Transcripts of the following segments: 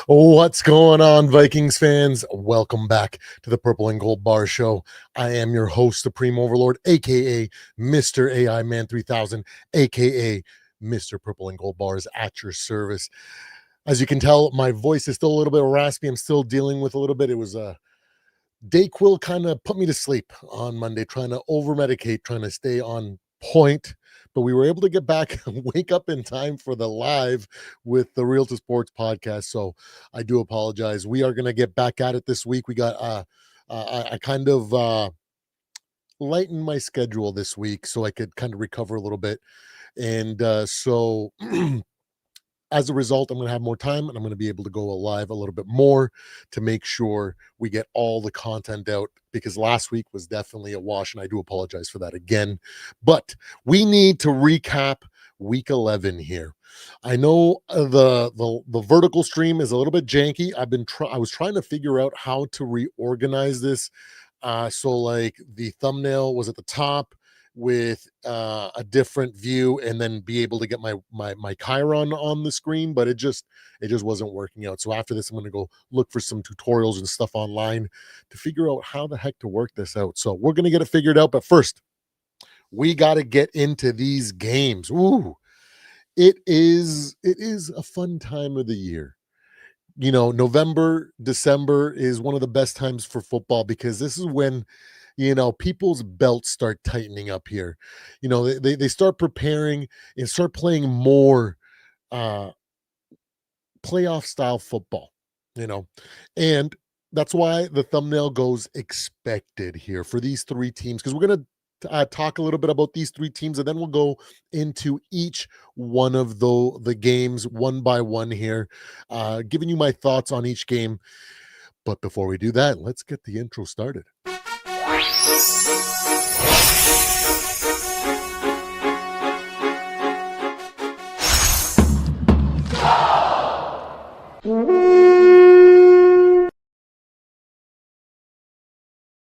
What's going on, Vikings fans? Welcome back to the Purple and Gold Bar Show. I am your host, Supreme Overlord, aka Mr. AI Man 3000, aka Mr. Purple and Gold Bars at your service. As you can tell, my voice is still a little bit raspy. I'm still dealing with a little bit. It was a Dayquil kind of put me to sleep on Monday, trying to over medicate, trying to stay on point. But we were able to get back and wake up in time for the live with the Real to Sports podcast. So I do apologize. We are going to get back at it this week. We got, I kind of lightened my schedule this week so I could kind of recover a little bit. And so as a result, I'm going to have more time and I'm going to be able to go live a little bit more to make sure we get all the content out, because last week was definitely a wash and I do apologize for that again. But we need to recap week 11 here. I know the vertical stream is a little bit janky. I was trying to figure out how to reorganize this. So like the thumbnail was at the top with a different view and then be able to get my Chiron on the screen, but it just wasn't working out. So after this, I'm going to go look for some tutorials and stuff online to figure out how the heck to work this out. So we're going to get it figured out. But first, we got to get into these games. Ooh, it is a fun time of the year. You know, November, December is one of the best times for football because this is when, you know, people's belts start tightening up here. You know, they start preparing and start playing more uh playoff style football, you know. And that's why the thumbnail goes expected here for these three teams, because we're going to talk a little bit about these three teams, and then we'll go into each one of the games one by one here, giving you my thoughts on each game. But before we do that, let's get the intro started.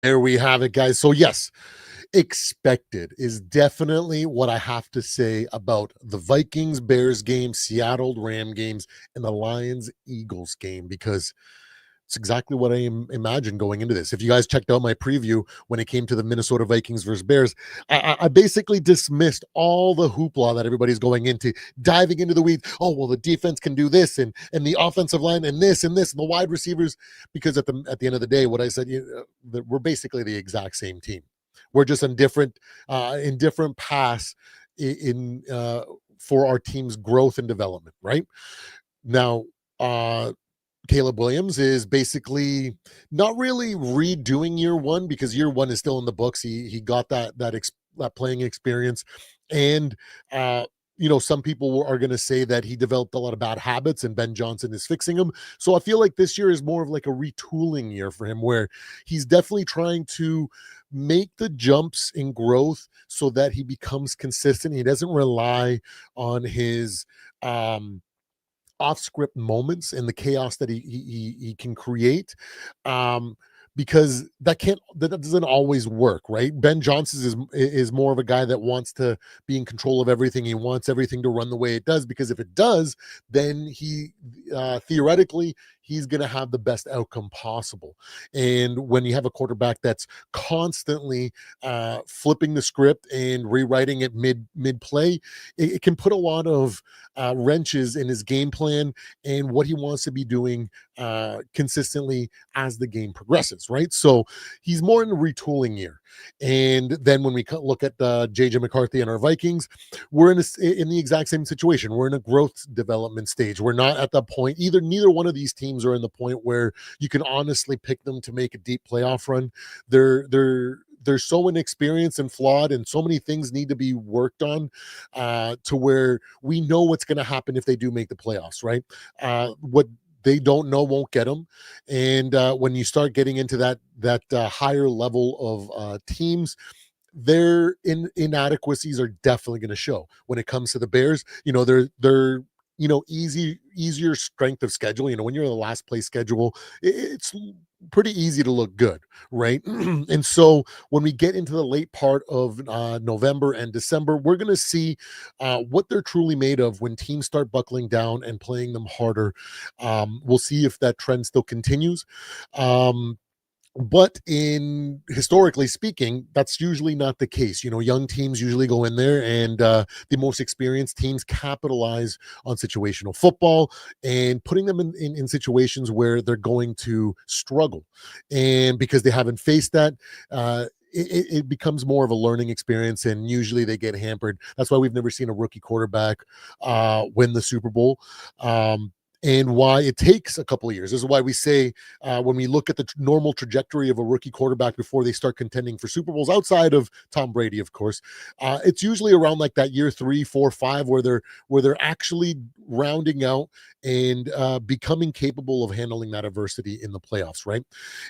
There we have it, guys. So yes, expected is definitely what I have to say about the Vikings Bears game, Seattle Ram games, and the Lions Eagles game, because it's exactly what I imagined going into this. If you guys checked out my preview when it came to the Minnesota Vikings versus Bears, I basically dismissed all the hoopla that everybody's going into, diving into the weeds. Oh, well, the defense can do this, and the offensive line, and this, and this, and the wide receivers. Because at the end of the day, what I said, we're basically the exact same team. We're just in different paths in for our team's growth and development. Right now, Caleb Williams is basically not really redoing year one, because year one is still in the books. He got that playing experience, and you know, some people are going to say that he developed a lot of bad habits and Ben Johnson is fixing them. So I feel like this year is more of like a retooling year for him, where he's definitely trying to make the jumps in growth so that he becomes consistent. He doesn't rely on his off script moments and the chaos that he can create, because that doesn't always work, right? Ben Johnson is more of a guy that wants to be in control of everything. He wants everything to run the way it does, because if it does, then he theoretically he's going to have the best outcome possible. And when you have a quarterback that's constantly flipping the script and rewriting it mid play, it can put a lot of wrenches in his game plan and what he wants to be doing consistently as the game progresses, right? So he's more in a retooling year. And then when we look at JJ McCarthy and our Vikings, we're in the exact same situation. We're in a growth development stage. We're not at the point, neither one of these teams are in the point where you can honestly pick them to make a deep playoff run. They're so inexperienced and flawed, and so many things need to be worked on to where we know what's going to happen if they do make the playoffs, right? What they don't know won't get them. And when you start getting into that higher level of teams, their inadequacies are definitely going to show. When it comes to the Bears, you know, they're easier strength of schedule. When you're in the last place schedule, it's pretty easy to look good, right? And so when we get into the late part of November and December, we're going to see what they're truly made of when teams start buckling down and playing them harder. We'll see if that trend still continues. But in historically speaking, that's usually not the case. Young teams usually go in there, and the most experienced teams capitalize on situational football and putting them in situations where they're going to struggle. And because they haven't faced that, it becomes more of a learning experience, and usually they get hampered. That's why we've never seen a rookie quarterback win the Super Bowl. And why it takes a couple of years. This is why we say when we look at the normal trajectory of a rookie quarterback before they start contending for Super Bowls, outside of Tom Brady, of course, it's usually around like that year 3, 4, 5, where they're actually rounding out and becoming capable of handling that adversity in the playoffs, right?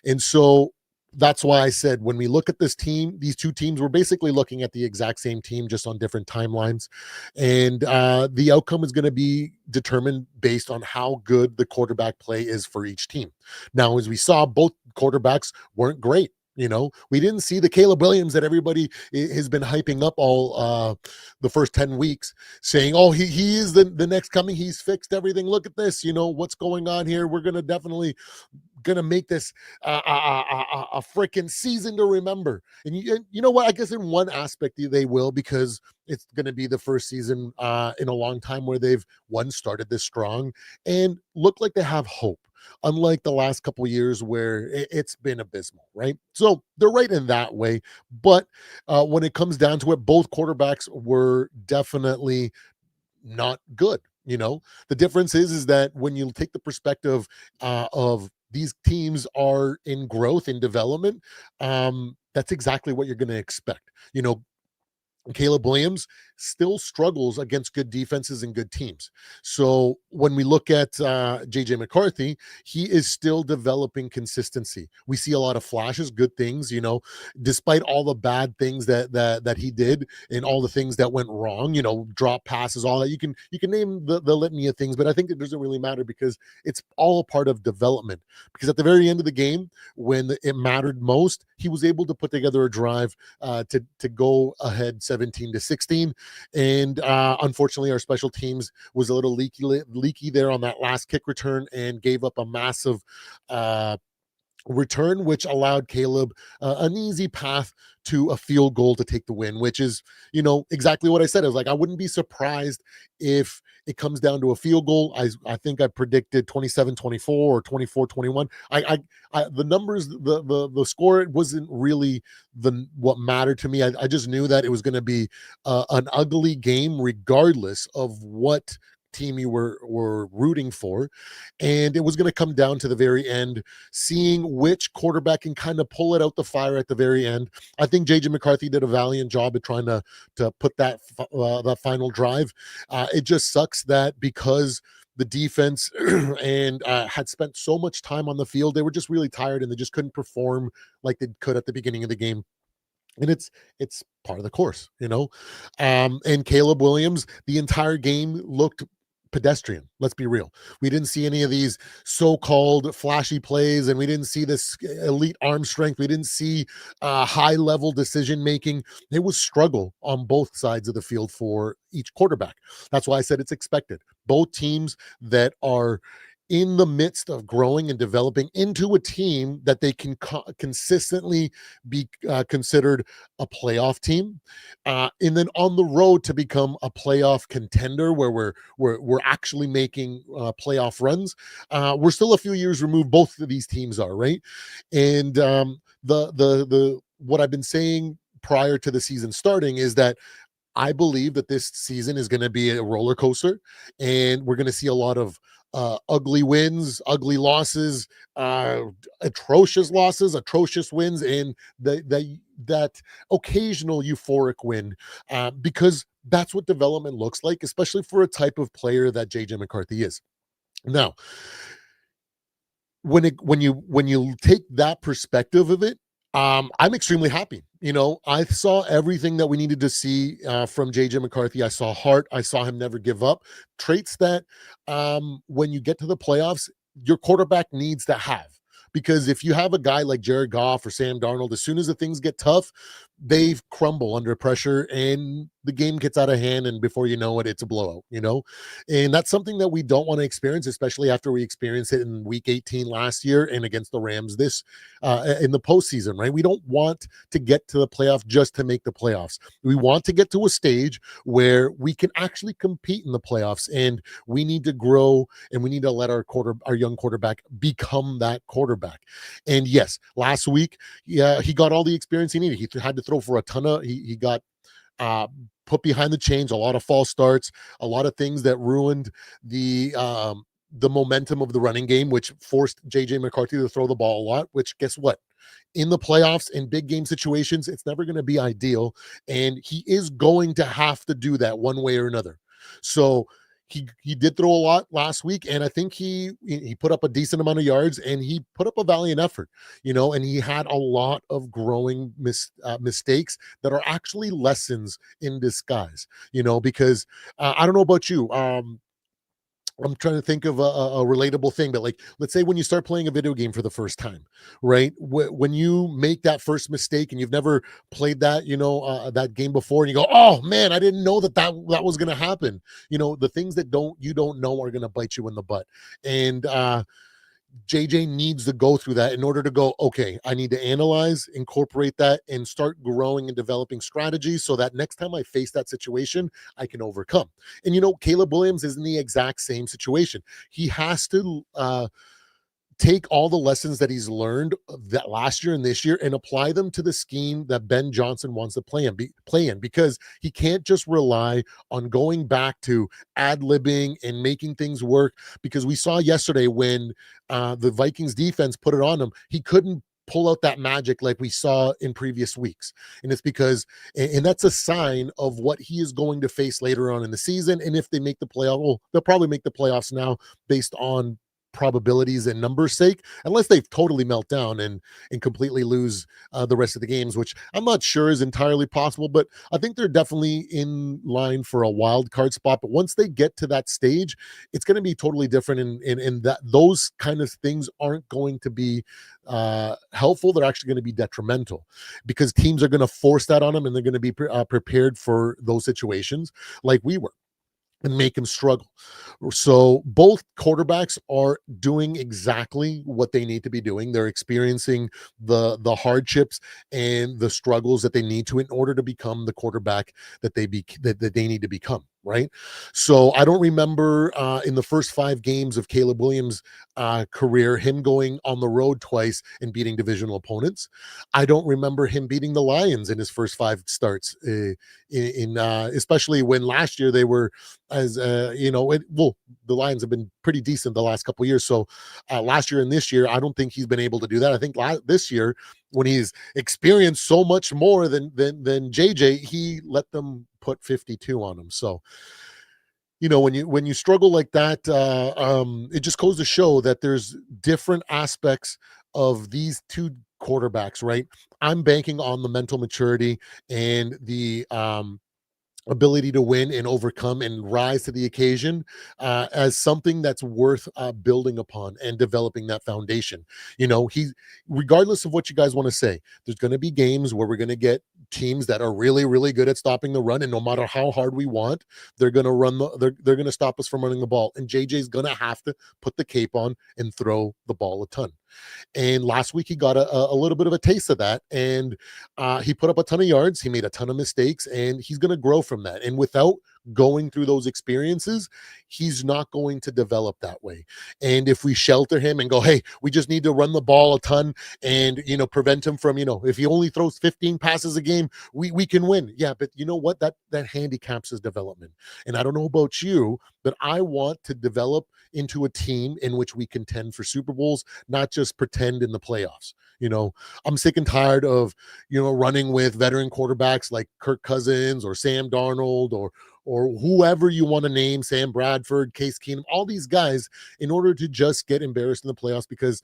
And so that's why I said when we look at this team, these two teams, we're basically looking at the exact same team, just on different timelines. And the outcome is going to be determined based on how good the quarterback play is for each team. Now, as we saw, both quarterbacks weren't great. We didn't see the Caleb Williams that everybody has been hyping up all the first 10 weeks, saying, oh, he is the next coming. He's fixed everything. Look at this. What's going on here. We're going to definitely make this a freaking season to remember. And you know what? I guess in one aspect they will, because it's going to be the first season in a long time where they've started this strong and look like they have hope, unlike the last couple of years where it's been abysmal, right? So they're right in that way. But when it comes down to it, both quarterbacks were definitely not good. The difference is that when you take the perspective of these teams are in growth and development, that's exactly what you're going to expect. Caleb Williams still struggles against good defenses and good teams. So when we look at JJ McCarthy, he is still developing consistency. We see a lot of flashes, good things, despite all the bad things that he did and all the things that went wrong, drop passes, all that. You can name the litany of things, but I think it doesn't really matter because it's all a part of development. Because at the very end of the game, when it mattered most, he was able to put together a drive to go ahead 17-16. And unfortunately, our special teams was a little leaky there on that last kick return and gave up a massive return, which allowed Caleb an easy path to a field goal to take the win, which is, exactly what I said. I was like, I wouldn't be surprised if it comes down to a field goal. I think I predicted 27-24 or 24-21. The numbers, the score, it wasn't really what mattered to me. I just knew that it was going to be an ugly game, regardless of what team you were rooting for, and it was going to come down to the very end, seeing which quarterback can kind of pull it out the fire at the very end. I think JJ McCarthy did a valiant job at trying to put that final drive. It just sucks that because the defense and had spent so much time on the field, they were just really tired and they just couldn't perform like they could at the beginning of the game. And it's part of the course. And Caleb Williams, the entire game looked pedestrian. Let's be real. We didn't see any of these so-called flashy plays, and we didn't see this elite arm strength. We didn't see high-level decision making. It was struggle on both sides of the field for each quarterback. That's why I said it's expected. Both teams that are in the midst of growing and developing into a team that they can consistently be considered a playoff team, and then on the road to become a playoff contender where we're actually making playoff runs. We're still a few years removed. Both of these teams are, right. And the what I've been saying prior to the season starting is that I believe that this season is going to be a roller coaster, and we're going to see a lot of ugly wins, ugly losses, atrocious losses, atrocious wins, and that occasional euphoric win, because that's what development looks like, especially for a type of player that JJ McCarthy is. Now, when you take that perspective of it, I'm extremely happy. I saw everything that we needed to see from JJ McCarthy. I saw heart. I saw him never give up. Traits that when you get to the playoffs, your quarterback needs to have. Because if you have a guy like Jared Goff or Sam Darnold, as soon as the things get tough, they crumble under pressure and the game gets out of hand. And before you know it, it's a blowout. And that's something that we don't want to experience, especially after we experienced it in week 18 last year and against the Rams this in the postseason, right? We don't want to get to the playoff just to make the playoffs. We want to get to a stage where we can actually compete in the playoffs, and we need to grow and we need to let our young quarterback become that quarterback. And yes, last week, yeah, he got all the experience he needed. He had to throw for a ton of he got uh, put behind the chains, a lot of false starts, a lot of things that ruined the momentum of the running game, which forced JJ McCarthy to throw the ball a lot. Which, guess what? In the playoffs, in big game situations, it's never going to be ideal, and he is going to have to do that one way or another. So he did throw a lot last week, and I think he put up a decent amount of yards, and he put up a valiant effort, and he had a lot of growing mistakes that are actually lessons in disguise, because I don't know about you. I'm trying to think of a relatable thing, but like, let's say when you start playing a video game for the first time, right? When you make that first mistake and you've never played that, that game before, and you go, "Oh man, I didn't know that was going to happen." The things that you don't know are going to bite you in the butt, and JJ needs to go through that in order to go, okay, I need to analyze, incorporate that, and start growing and developing strategies so that next time I face that situation, I can overcome. And Caleb Williams is in the exact same situation. He has to take all the lessons that he's learned that last year and this year and apply them to the scheme that Ben Johnson wants to play in, because he can't just rely on going back to ad-libbing and making things work, because we saw yesterday when the Vikings defense put it on him, he couldn't pull out that magic like we saw in previous weeks. And it's because, and that's a sign of what he is going to face later on in the season. And if they make the playoff, well, they'll probably make the playoffs now based on probabilities and numbers sake, unless they've totally melt down and completely lose the rest of the games, which I'm not sure is entirely possible, but I think they're definitely in line for a wild card spot. But once they get to that stage, it's going to be totally different, and that those kind of things aren't going to be helpful. They're actually going to be detrimental, because teams are going to force that on them, and they're going to be prepared for those situations like we were, and make him struggle. So both quarterbacks are doing exactly what they need to be doing. They're experiencing the hardships and the struggles that they need to in order to become the quarterback that that they need to become. Right. So I don't remember in the first 5 games of Caleb Williams' career, him going on the road twice and beating divisional opponents. I don't remember him beating the Lions in his first 5 starts, especially when last year they were, as the Lions have been pretty decent the last couple of years. So last year and this year, I don't think he's been able to do that. I think this year, when he's experienced so much more than JJ, he let them put 52 on him. So when you struggle like that, it just goes to show that there's different aspects of these two quarterbacks, right? I'm banking on the mental maturity and the ability to win and overcome and rise to the occasion as something that's worth building upon and developing that foundation. He, regardless of what you guys want to say, there's going to be games where we're going to get teams that are really, really good at stopping the run, and no matter how hard we want, they're going to they're going to stop us from running the ball, and JJ's going to have to put the cape on and throw the ball a ton. And last week he got a little bit of a taste of that, and he put up a ton of yards. He made a ton of mistakes, and he's going to grow from that. And without going through those experiences, he's not going to develop that way. And if we shelter him and go, hey, we just need to run the ball a ton and prevent him from, if he only throws 15 passes a game, we can win. Yeah, but you know what? That handicaps his development. And I don't know about you, but I want to develop into a team in which we contend for Super Bowls, not just pretend in the playoffs. I'm sick and tired of, running with veteran quarterbacks like Kirk Cousins or Sam Darnold or whoever you want to name, Sam Bradford, Case Keenum, all these guys, in order to just get embarrassed in the playoffs, because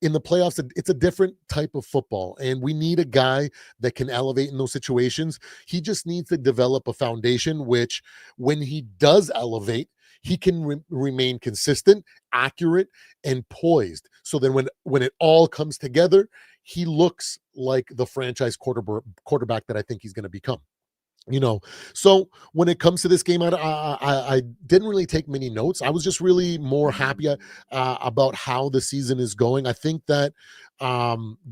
in the playoffs, it's a different type of football, and we need a guy that can elevate in those situations. He just needs to develop a foundation, which when he does elevate, he can remain consistent, accurate, and poised. So then when it all comes together, he looks like the franchise quarterback that I think he's going to become. You know, so when it comes to this game, I didn't really take many notes. I was just really more happy about how the season is going. I think that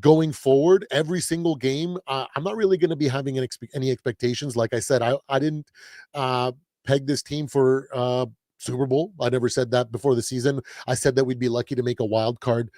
going forward, every single game, I'm not really going to be having any expectations. Like I said, I didn't uh, peg this team for Super Bowl. I never said that before the season. I said that we'd be lucky to make a wild card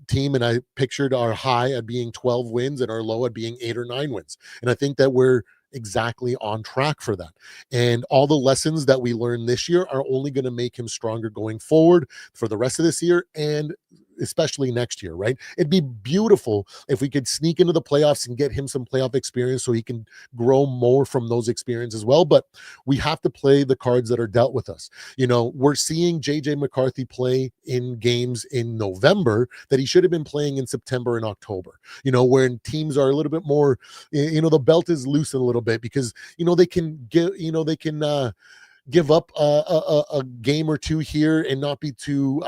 team, and I pictured our high at being 12 wins and our low at being 8 or 9 wins. And I think that we're exactly on track for that. And all the lessons that we learned this year are only going to make him stronger going forward for the rest of this year and especially next year, right? It'd be beautiful if we could sneak into the playoffs and get him some playoff experience so he can grow more from those experiences as well. But we have to play the cards that are dealt with us. You know, we're seeing JJ McCarthy play in games in November that he should have been playing in September and October, you know, when teams are a little bit more, you know, the belt is loose a little bit because, you know, they can get, you know, they can, give up a game or two here and not be too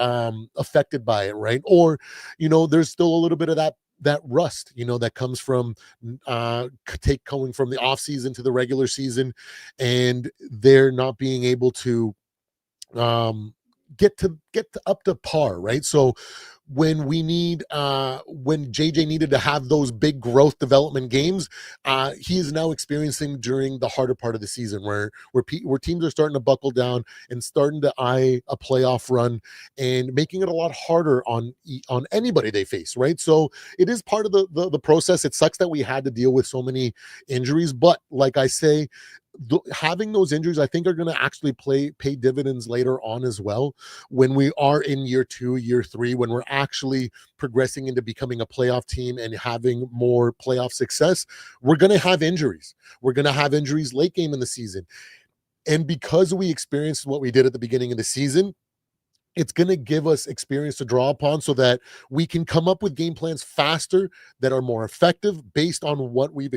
affected by it, right? Or, you know, there's still a little bit of that rust, you know, that comes from going from the off season to the regular season, and they're not being able to um get to up to par, right? So when JJ needed to have those big growth development games, he is now experiencing during the harder part of the season where teams are starting to buckle down and starting to eye a playoff run and making it a lot harder on anybody they face, right? So it is part of the process. It sucks that we had to deal with so many injuries, but like I say, having those injuries, I think, are going to actually pay dividends later on as well. When we are in year 2, year 3, when we're actually progressing into becoming a playoff team and having more playoff success, we're going to have injuries. We're going to have injuries late game in the season. And because we experienced what we did at the beginning of the season, it's going to give us experience to draw upon so that we can come up with game plans faster that are more effective based on what we've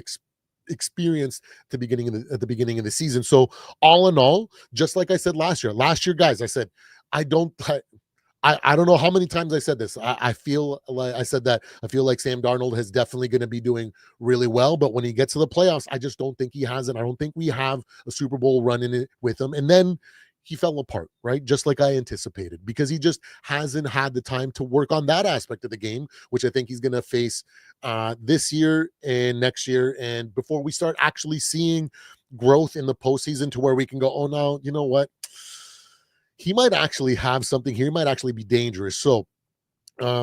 experienced at the beginning of the season. So all in all, just like I said last year, guys, I said, I don't, I don't know how many times I said this. I feel like I said that I feel like Sam Darnold is definitely going to be doing really well, but when he gets to the playoffs, I just don't think he has it. I don't think we have a Super Bowl run in it with him. And then he fell apart, right? Just like I anticipated, because he just hasn't had the time to work on that aspect of the game, which I think he's going to face this year and next year. And before we start actually seeing growth in the postseason to where we can go, oh, no, you know what? He might actually have something here. He might actually be dangerous. So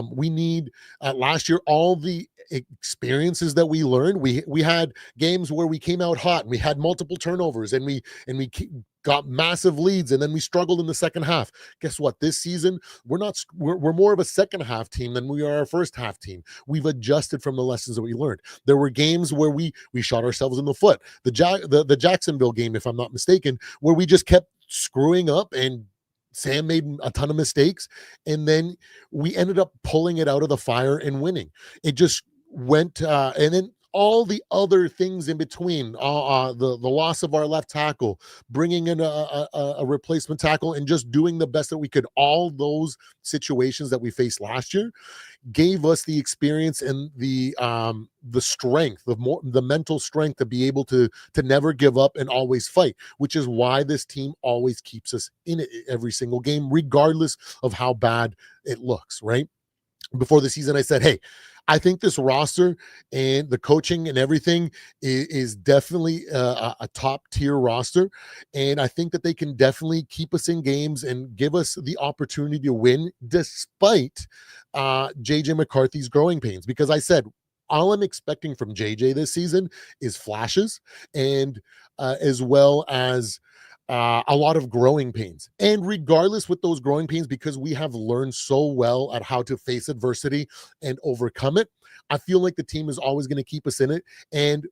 we need last year all the experiences that we learned. We had games where we came out hot and we had multiple turnovers and we got massive leads and then we struggled in the second half. Guess what? This season we're more of a second half team than we are a first half team. We've adjusted from the lessons that we learned. There were games where we shot ourselves in the foot. The Jacksonville game, if I'm not mistaken, where we just kept screwing up and Sam made a ton of mistakes, and then we ended up pulling it out of the fire and winning. It just went, and then all the other things in between, the loss of our left tackle, bringing in a replacement tackle, and just doing the best that we could. All those situations that we faced last year gave us the experience and the strength, the mental strength to be able to never give up and always fight, which is why this team always keeps us in it every single game, regardless of how bad it looks, right? Before the season, I said, hey, I think this roster and the coaching and everything is definitely a top tier roster. And I think that they can definitely keep us in games and give us the opportunity to win despite JJ McCarthy's growing pains. Because I said, all I'm expecting from JJ this season is flashes and as well as a lot of growing pains. And regardless with those growing pains, because we have learned so well at how to face adversity and overcome it, I feel like the team is always going to keep us in it. And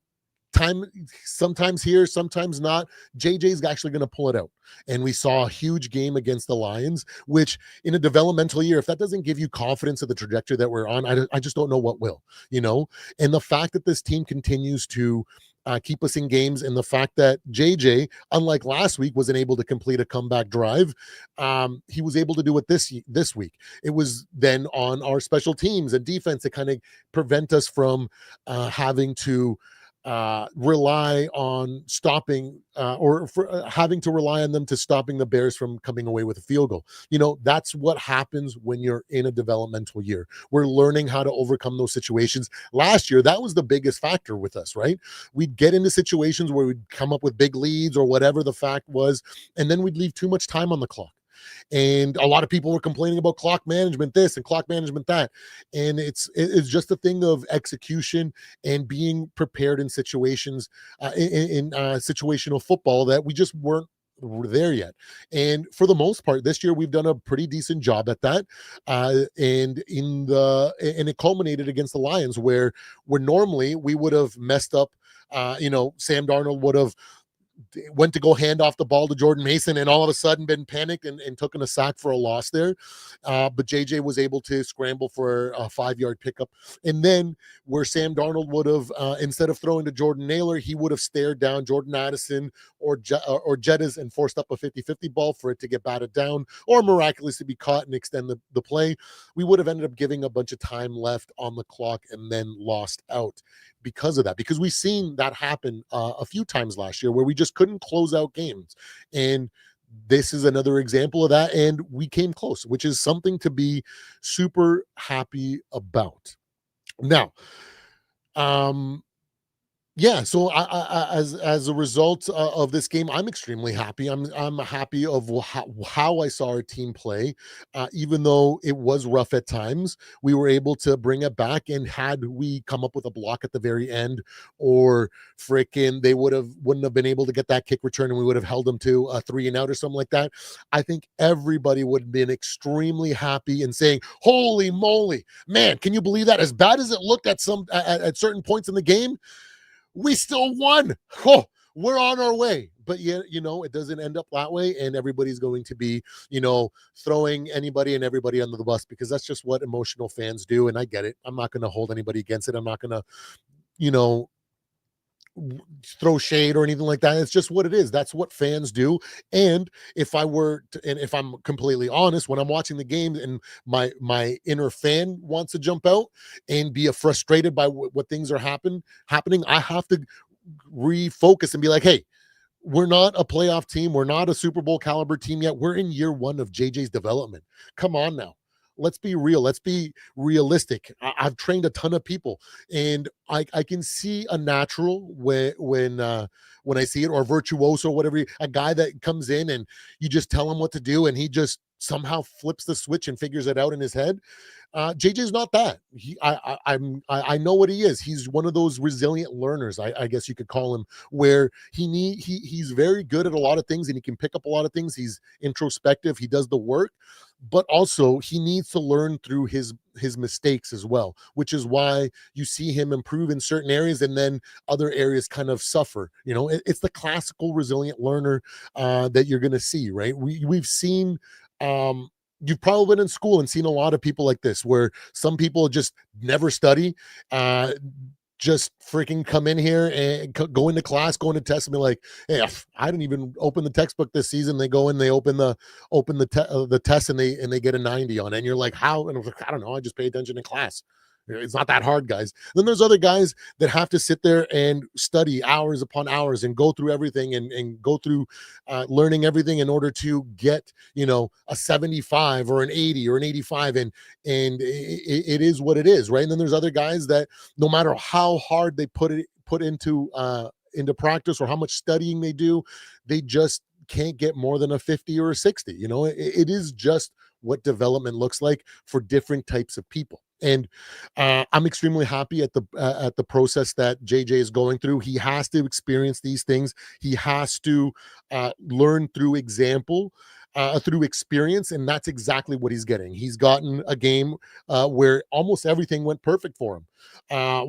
time, sometimes here, sometimes not. JJ's actually going to pull it out. And we saw a huge game against the Lions, which in a developmental year, if that doesn't give you confidence of the trajectory that we're on, I just don't know what will, you know? And the fact that this team continues to keep us in games, and the fact that JJ, unlike last week, wasn't able to complete a comeback drive, he was able to do it this week. It was then on our special teams and defense to kind of prevent us from having to rely on stopping or for having to rely on them to stopping the Bears from coming away with a field goal. You know, that's what happens when you're in a developmental year. We're learning how to overcome those situations. Last year, that was the biggest factor with us, right? We'd get into situations where we'd come up with big leads or whatever the fact was, and then we'd leave too much time on the clock. And a lot of people were complaining about clock management this and clock management that, and it's just a thing of execution and being prepared in situations in situational football that we just weren't there yet. And for the most part this year we've done a pretty decent job at that, and it culminated against the Lions, where normally we would have messed up. Sam Darnold would have went to go hand off the ball to Jordan Mason and all of a sudden been panicked and taken a sack for a loss there. But JJ was able to scramble for a 5-yard pickup. And then where Sam Darnold would have, instead of throwing to Jordan Naylor, he would have stared down Jordan Addison or Jettas and forced up a 50-50 ball for it to get batted down or miraculously be caught and extend the play. We would have ended up giving a bunch of time left on the clock and then lost out because of that, because we've seen that happen a few times last year where we just couldn't close out games. And this is another example of that. And we came close, which is something to be super happy about. Now, yeah, so as a result of this game, I'm extremely happy. I'm happy of how I saw our team play, even though it was rough at times. We were able to bring it back, and had we come up with a block at the very end, or frickin' they wouldn't have been able to get that kick return, and we would have held them to a 3-and-out or something like that. I think everybody would have been extremely happy and saying, "Holy moly, man! Can you believe that? As bad as it looked at at certain points in the game, we still won. Oh, we're on our way." But yeah, it doesn't end up that way, and everybody's going to be, throwing anybody and everybody under the bus, because that's just what emotional fans do. And I get it. I'm not going to hold anybody against it. I'm not going to, you know, throw shade or anything like that. It's just what it is. That's what fans do. And if I'm completely honest, when I'm watching the game and my inner fan wants to jump out and be frustrated by what things are happening, I have to refocus and be like, hey, we're not a playoff team. We're not a Super Bowl caliber team yet. We're in year 1 of JJ's development. Come on now. Let's be real. Let's be realistic. I've trained a ton of people, and I can see a natural when I see it, or virtuoso, or whatever, a guy that comes in and you just tell him what to do, and he just somehow flips the switch and figures it out in his head. JJ's not that. I know what he is. He's one of those resilient learners, I guess you could call him, where he's very good at a lot of things, and he can pick up a lot of things. He's introspective. He does the work, but also he needs to learn through his mistakes as well, which is why you see him improve in certain areas and then other areas kind of suffer. It's the classical resilient learner that you're going to see, right? We've seen, you've probably been in school and seen a lot of people like this, where some people just never study, just freaking come in here and go into class, go into tests, and be like, "Hey, I didn't even open the textbook this season." They go in, they open the test, and they get a 90 on it. And you're like, "How?" And I was like, "I don't know. I just pay attention in class. It's not that hard, guys." Then there's other guys that have to sit there and study hours upon hours and go through everything and go through learning everything in order to get, a 75 or an 80 or an 85. And it is what it is, right? And then there's other guys that no matter how hard they put into practice or how much studying they do, they just can't get more than a 50 or a 60. It is just what development looks like for different types of people. And I'm extremely happy at the process that JJ is going through. He has to experience these things. He has to learn through example. through experience, and that's exactly what he's getting. He's gotten a game where almost everything went perfect for him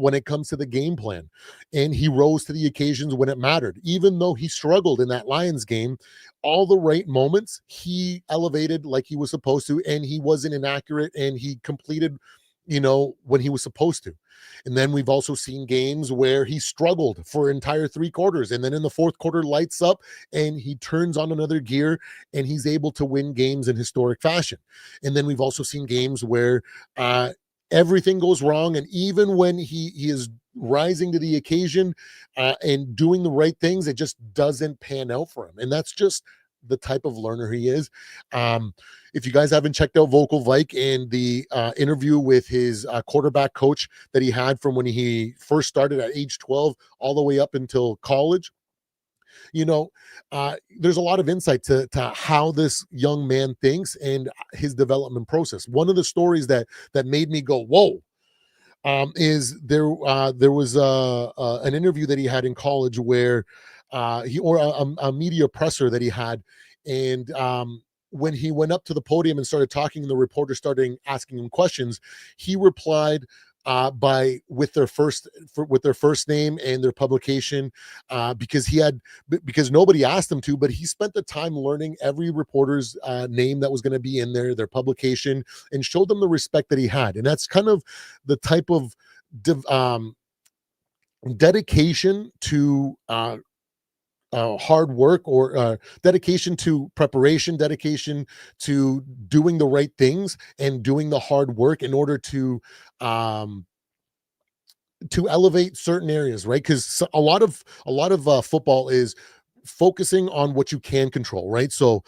when it comes to the game plan, and he rose to the occasions when it mattered. Even though he struggled in that Lions game, all the right moments he elevated like he was supposed to, and he wasn't inaccurate, and he completed, when he was supposed to. And then we've also seen games where he struggled for entire 3 quarters, and then in the fourth quarter lights up and he turns on another gear and he's able to win games in historic fashion. And then we've also seen games where everything goes wrong, and even when he is rising to the occasion and doing the right things, it just doesn't pan out for him. And that's just the type of learner he is. Um, if you guys haven't checked out Vocal Vike and the interview with his quarterback coach that he had from when he first started at age 12 all the way up until college, you know, there's a lot of insight to how this young man thinks and his development process. One of the stories that made me go, whoa, is there was an interview that he had in college where he or a media presser that he had, and when he went up to the podium and started talking, and the reporter started asking him questions, he replied by with their first name and their publication, because nobody asked him to, but he spent the time learning every reporter's name that was going to be in there, their publication, and showed them the respect that he had. And that's kind of the type of dedication to hard work, or dedication to preparation, dedication to doing the right things and doing the hard work in order um, to elevate certain areas, right? Because a lot of football is focusing on what you can control, right? So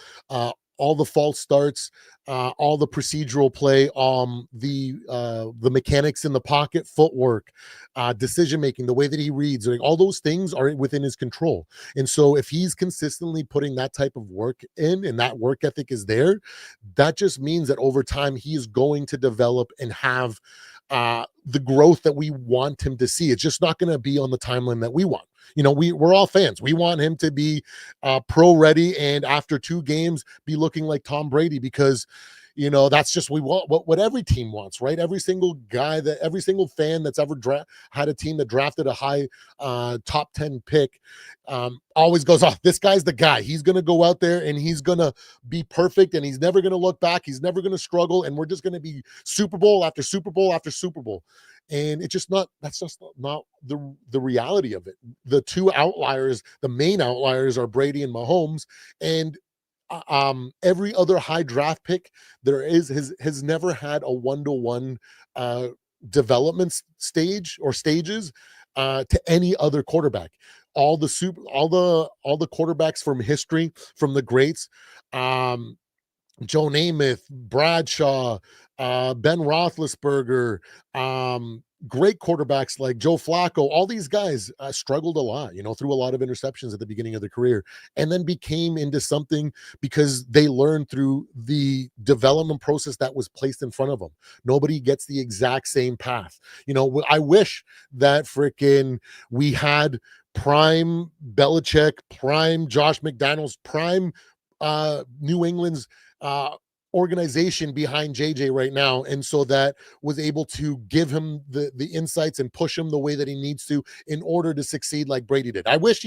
all the false starts, all the procedural play, the mechanics in the pocket, footwork, decision making, the way that he reads, like all those things are within his control. And so if he's consistently putting that type of work in, and that work ethic is there, that just means that over time he is going to develop and have the growth that we want him to see. It's just not going to be on the timeline that we want. We're all fans. We want him to be pro ready, and after 2 games be looking like Tom Brady, because that's just we want what every team wants, right? Every single fan that's ever had a team that drafted a high top 10 pick always goes, oh, this guy's the guy. He's going to go out there and he's going to be perfect, and he's never going to look back. He's never going to struggle, and we're just going to be Super Bowl after Super Bowl after Super Bowl. And that's just not the reality of it. The main outliers are Brady and Mahomes, and every other high draft pick there has never had a 1-to-1 development stage or stages to any other quarterback. All the quarterbacks from history, from the greats, Joe Namath, Bradshaw, Ben Roethlisberger, great quarterbacks like Joe Flacco, all these guys struggled a lot, through a lot of interceptions at the beginning of their career, and then became into something because they learned through the development process that was placed in front of them. Nobody gets the exact same path. I wish that freaking we had prime Belichick, prime Josh McDaniels, prime New England's organization behind JJ right now, and so that was able to give him the insights and push him the way that he needs to in order to succeed like Brady did. I wish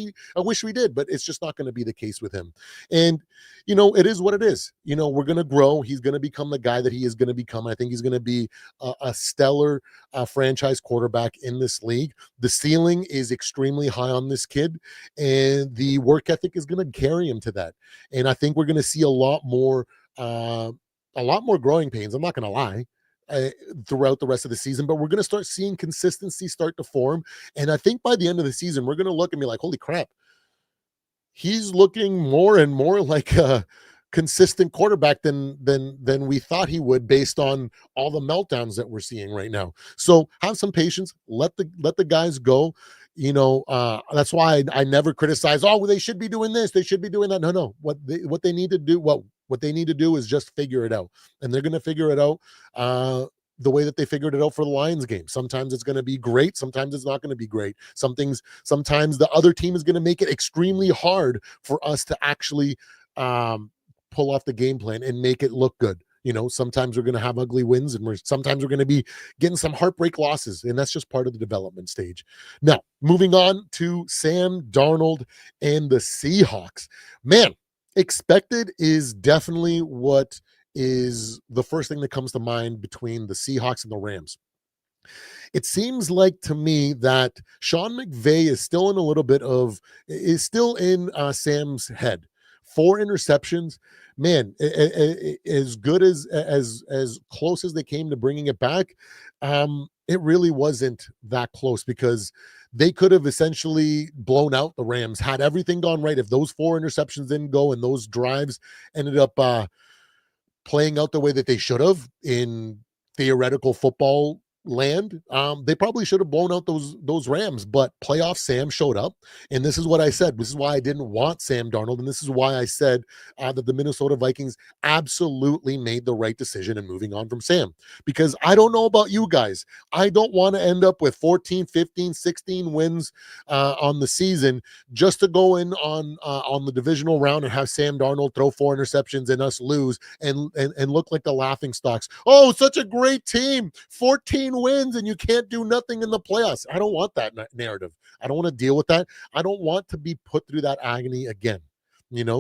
we did, but it's just not going to be the case with him. And it is what it is. We're going to grow. He's going to become the guy that he is going to become. I think he's going to be a stellar franchise quarterback in this league. The ceiling is extremely high on this kid, and the work ethic is going to carry him to that. And I think we're going to see a lot more growing pains. I'm not going to lie, throughout the rest of the season, but we're going to start seeing consistency start to form. And I think by the end of the season, we're going to look and be like, holy crap, he's looking more and more like a consistent quarterback than we thought he would, based on all the meltdowns that we're seeing right now. So have some patience, let the guys go. That's why I never criticize, oh, well, they should be doing this, they should be doing that. No. What they need to do, what they need to do is just figure it out. And they're going to figure it out the way that they figured it out for the Lions game. Sometimes it's going to be great, sometimes it's not going to be great. Sometimes the other team is going to make it extremely hard for us to actually pull off the game plan and make it look good. Sometimes we're going to have ugly wins, and sometimes we're going to be getting some heartbreak losses, and that's just part of the development stage. Now, moving on to Sam Darnold and the Seahawks. Man, expected is definitely what is the first thing that comes to mind between the Seahawks and the Rams. It seems like to me that Sean McVay is still in Sam's head. 4 interceptions, man. As good as close as they came to bringing it back, it really wasn't that close, because they could have essentially blown out the Rams had everything gone right. If those 4 interceptions didn't go and those drives ended up playing out the way that they should have in theoretical football land, they probably should have blown out those Rams. But playoff Sam showed up, and this is what I said. This is why I didn't want Sam Darnold, and this is why I said that the Minnesota Vikings absolutely made the right decision in moving on from Sam. Because I don't know about you guys, I don't want to end up with 14, 15, 16 wins on the season just to go in on the divisional round and have Sam Darnold throw 4 interceptions and us lose and look like the laughing stocks. Oh, such a great team, 14 wins, and you can't do nothing in the playoffs. I don't want that narrative. I don't want to deal with that. I don't want to be put through that agony again.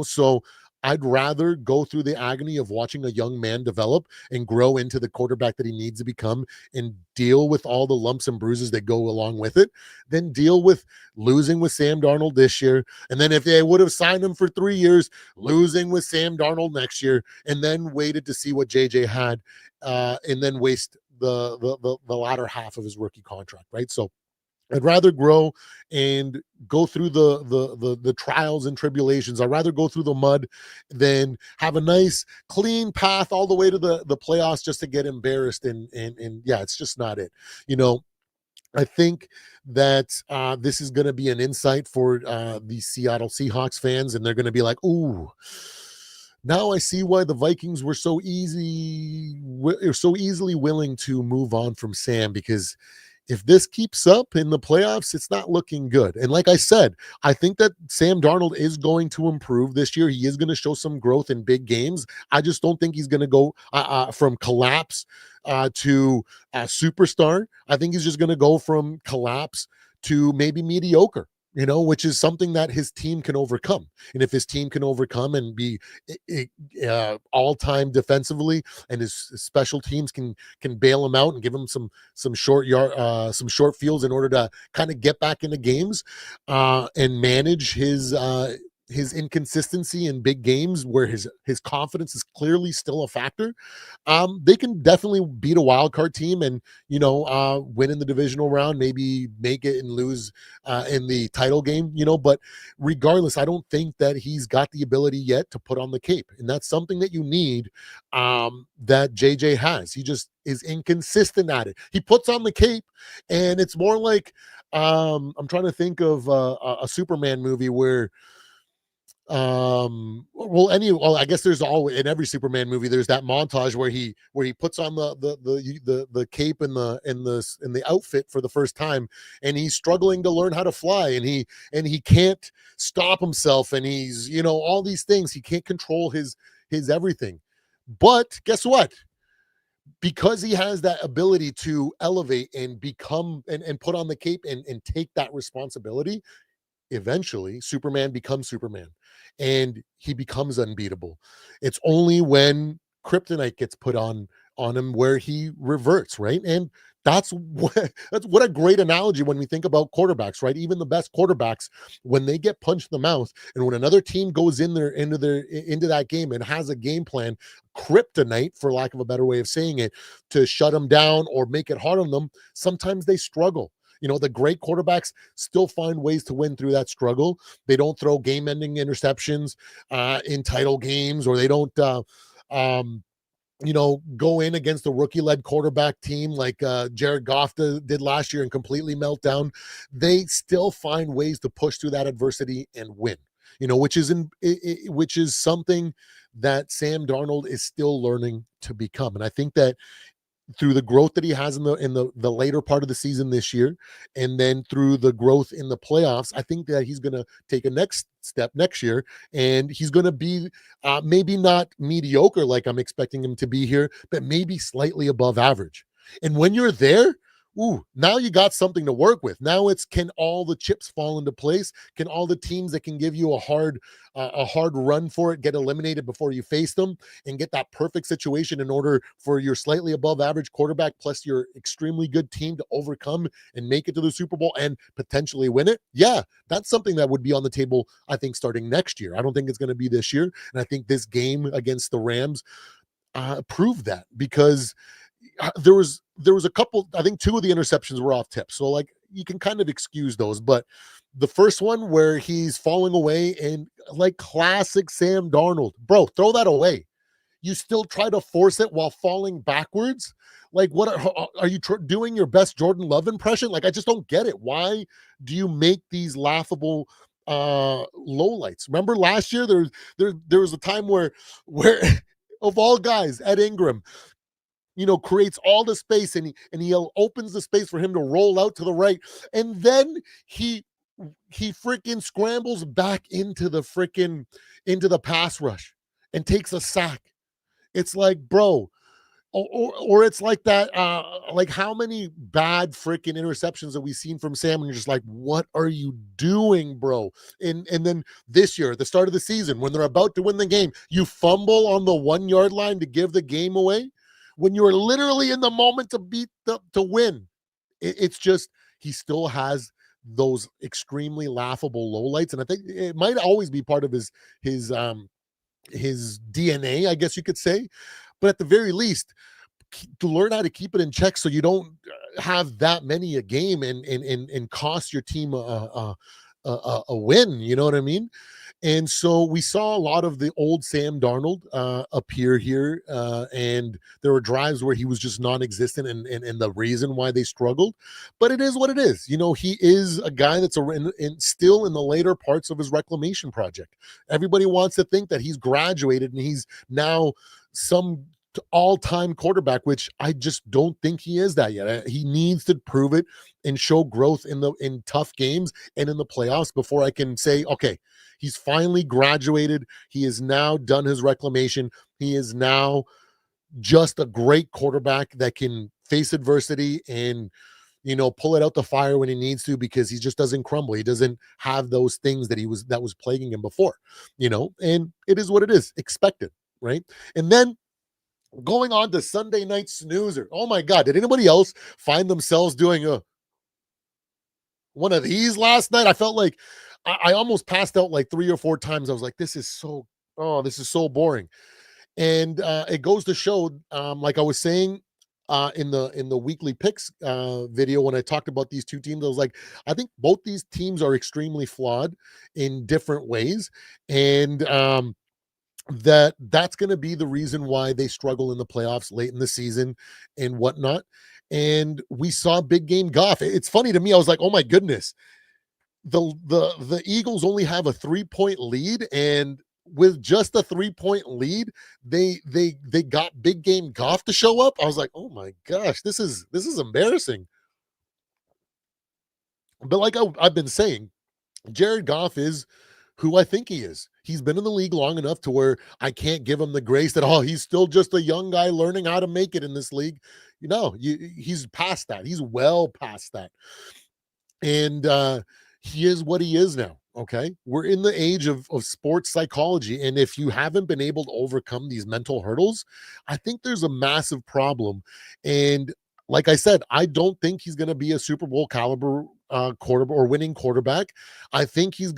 So I'd rather go through the agony of watching a young man develop and grow into the quarterback that he needs to become and deal with all the lumps and bruises that go along with it, than deal with losing with Sam Darnold this year. And then if they would have signed him for 3 years, losing with Sam Darnold next year, and then waited to see what JJ had, and then waste the latter half of his rookie contract, right? So I'd rather grow and go through the trials and tribulations. I'd rather go through the mud than have a nice clean path all the way to the playoffs just to get embarrassed. And yeah, it's just not it. I think that this is going to be an insight for the Seattle Seahawks fans, and they're going to be like, ooh, now I see why the Vikings were so easily willing to move on from Sam, because if this keeps up in the playoffs, it's not looking good. And like I said, I think that Sam Darnold is going to improve this year. He is going to show some growth in big games. I just don't think he's going to go from collapse to superstar. I think he's just going to go from collapse to maybe mediocre, which is something that his team can overcome. And if his team can overcome and be all-time defensively, and his special teams can bail him out and give him some short fields in order to kind of get back into games and manage his inconsistency in big games where his confidence is clearly still a factor, they can definitely beat a wild card team and, win in the divisional round, maybe make it and lose in the title game, but regardless, I don't think that he's got the ability yet to put on the cape. And that's something that you need, that JJ has. He just is inconsistent at it. He puts on the cape, and it's more like, I'm trying to think of a Superman movie where, I guess there's always, in every Superman movie, there's that montage where he puts on the cape and the outfit for the first time, and he's struggling to learn how to fly, and he can't stop himself, and he's, all these things. He can't control his everything. But guess what? Because he has that ability to elevate and become and put on the cape and take that responsibility, eventually Superman becomes Superman and he becomes unbeatable. It's only when kryptonite gets put on him where he reverts, right? And that's what a great analogy when we think about quarterbacks, right? Even the best quarterbacks, when they get punched in the mouth, and when another team goes into that game and has a game plan, kryptonite, for lack of a better way of saying it, to shut them down or make it hard on them, sometimes they struggle. The great quarterbacks still find ways to win through that struggle. They don't throw game-ending interceptions in title games, or they don't go in against a rookie-led quarterback team like Jared Goff did last year and completely melt down. They still find ways to push through that adversity and win, which is something that Sam Darnold is still learning to become. And I think that through the growth that he has in the later part of the season this year, and then through the growth in the playoffs, I think that he's going to take a next step next year, and he's going to be maybe not mediocre like I'm expecting him to be here, but maybe slightly above average. And when you're there, ooh, now you got something to work with. Now it's, can all the chips fall into place? Can all the teams that can give you a hard run for it get eliminated before you face them, and get that perfect situation in order for your slightly above average quarterback plus your extremely good team to overcome and make it to the Super Bowl and potentially win it? Yeah, that's something that would be on the table, I think, starting next year. I don't think it's going to be this year. And I think this game against the Rams proved that, because there was a couple, I think two of the interceptions were off tip, so like you can kind of excuse those, but the first one where he's falling away, and like classic Sam Darnold, bro, throw that away. You still try to force it while falling backwards. Like, what are you doing your best Jordan Love impression? Like, I just don't get it. Why do you make these laughable lowlights? Remember last year there was a time where of all guys, Ed Ingram, creates all the space, and he opens the space for him to roll out to the right, and then he freaking scrambles back into the pass rush and takes a sack. It's like, bro, or it's like that. Like, how many bad freaking interceptions have we seen from Sam? And you're just like, what are you doing, bro? And then this year, at the start of the season, when they're about to win the game, you fumble on the 1 yard line to give the game away when you're literally in the moment to win. It's just, he still has those extremely laughable lowlights, and I think it might always be part of his DNA, I guess you could say. But at the very least, to learn how to keep it in check so you don't have that many a game and cost your team a win. You know what I mean? And so we saw a lot of the old Sam Darnold appear here, and there were drives where he was just non-existent, and the reason why they struggled. But it is what it is. He is a guy that's still in the later parts of his reclamation project. Everybody wants to think that he's graduated and he's now some all-time quarterback, which I just don't think he is that yet. He needs to prove it and show growth in tough games and in the playoffs before I can say, okay, he's finally graduated. He has now done his reclamation. He is now just a great quarterback that can face adversity and pull it out the fire when he needs to, because he just doesn't crumble. He doesn't have those things that was plaguing him before, and it is what it is, expected, right? And then going on to Sunday night snoozer. Oh my God. Did anybody else find themselves doing one of these last night? I felt like I almost passed out like 3 or 4 times. I was like, this is so boring. And it goes to show, like I was saying in the weekly picks video, when I talked about these two teams, I was like, I think both these teams are extremely flawed in different ways. And that's going to be the reason why they struggle in the playoffs late in the season and whatnot. And we saw big game Goff. It's funny to me. I was like, oh my goodness, the Eagles only have a 3-point lead, and with just a 3-point lead, they got big game Goff to show up. I was like, oh my gosh, this is embarrassing. But like I've been saying, Jared Goff is who I think he is. He's been in the league long enough to where I can't give him the grace that, he's still just a young guy learning how to make it in this league. He's past that. He's well past that. And he is what he is now. Okay. We're in the age of sports psychology. And if you haven't been able to overcome these mental hurdles, I think there's a massive problem. And like I said, I don't think he's going to be a Super Bowl caliber quarterback or winning quarterback. I think he's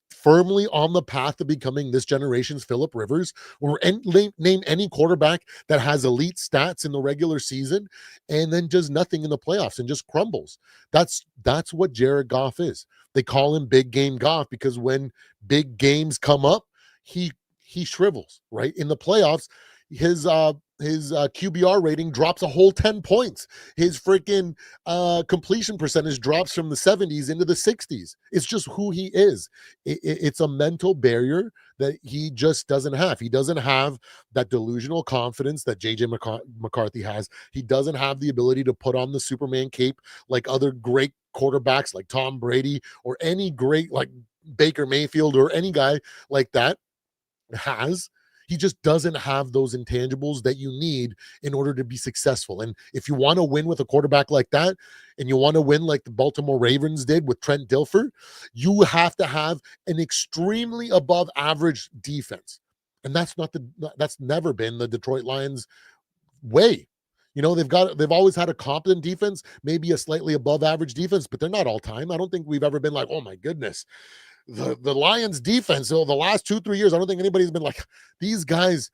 firmly on the path to becoming this generation's Phillip Rivers, or name any quarterback that has elite stats in the regular season and then does nothing in the playoffs and just crumbles. That's what Jared Goff is. They call him big game Goff because when big games come up, he shrivels, right? In the playoffs, his QBR rating drops a whole 10 points. His freaking completion percentage drops from the 70s into the 60s. It's just who he is. It's a mental barrier that he just doesn't have. He doesn't have that delusional confidence that JJ McCarthy has. He doesn't have the ability to put on the Superman cape like other great quarterbacks like Tom Brady or any great like Baker Mayfield or any guy like that has. He just doesn't have those intangibles that you need in order to be successful. And if you want to win with a quarterback like that, and you want to win like the Baltimore Ravens did with Trent Dilfer, you have to have an extremely above average defense. And that's never been the Detroit Lions way. They've always had a competent defense, maybe a slightly above average defense, but they're not all time. I don't think we've ever been like, oh my goodness, the Lions defense. So the last 2-3 years, I don't think anybody's been like, these guys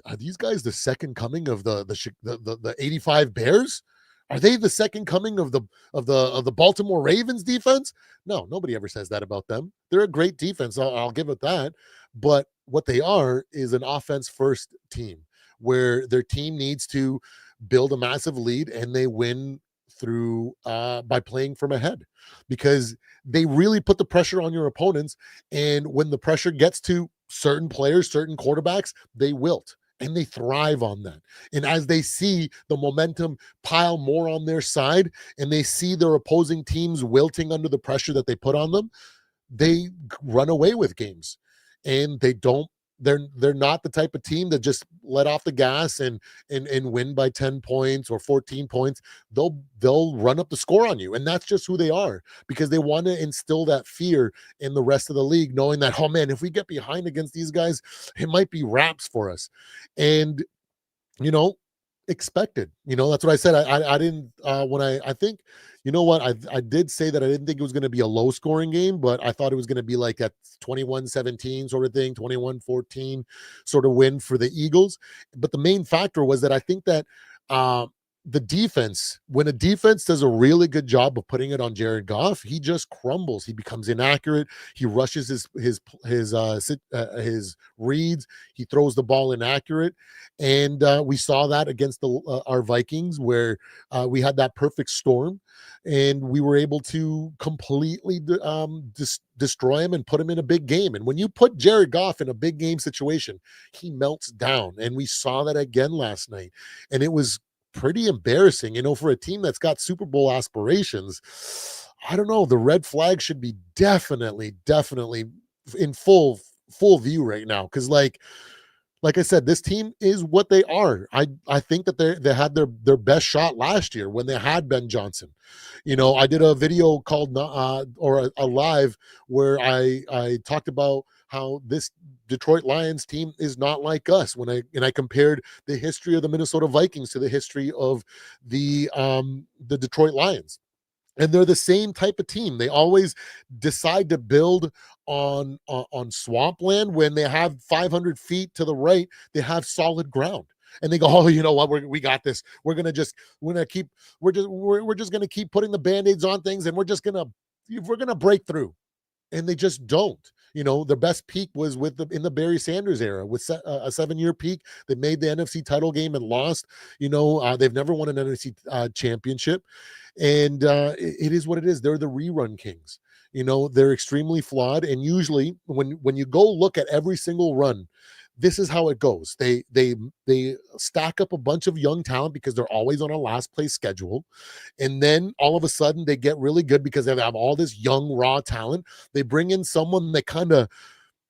are these guys the second coming of the 85 Bears? Are they the second coming of the Baltimore Ravens defense? No, nobody ever says that about them. They're a great defense. I'll give it that. But what they are is an offense first team where their team needs to build a massive lead and they win through by playing from ahead, because they really put the pressure on your opponents. And when the pressure gets to certain players, certain quarterbacks, they wilt and they thrive on that. And as they see the momentum pile more on their side and they see their opposing teams wilting under the pressure that they put on them, they run away with games. And they're not the type of team that just let off the gas and win by 10 points or 14 points. They'll run up the score on you. And that's just who they are, because they want to instill that fear in the rest of the league, knowing that, oh man, if we get behind against these guys, it might be wraps for us. And you know, expected. That's what I said. I didn't when I think, I did say that I didn't think it was going to be a low scoring game, but I thought it was going to be like a 21-17 sort of thing, 21-14 sort of win for the Eagles. But the main factor was that I think that the defense, when a defense does a really good job of putting it on Jared Goff, he just crumbles. He becomes inaccurate. He rushes his reads. He throws the ball inaccurate, and we saw that against our Vikings, where we had that perfect storm, and we were able to completely destroy him and put him in a big game. And when you put Jared Goff in a big game situation, he melts down, and we saw that again last night, and it was pretty embarrassing, for a team that's got Super Bowl aspirations. I don't know. The red flag should be definitely in full view right now. Because like I said, this team is what they are. I think that they had their best shot last year when they had Ben Johnson. I did a video called or a live where I talked about how this Detroit Lions team is not like us. When I compared the history of the Minnesota Vikings to the history of the Detroit Lions. And they're the same type of team. They always decide to build on swampland. When they have 500 feet to the right, they have solid ground. And they go, oh, you know what? We got this. We're just gonna keep putting the band-aids on things, and we're gonna break through. And they just don't. Their best peak was in the Barry Sanders era with a 7-year peak. They made the NFC title game and lost. They've never won an NFC championship, and it is what it is. They're the rerun kings. They're extremely flawed, and usually when you go look at every single run, this is how it goes. They stack up a bunch of young talent because they're always on a last place schedule. And then all of a sudden they get really good because they have all this young raw talent. They bring in someone that kind of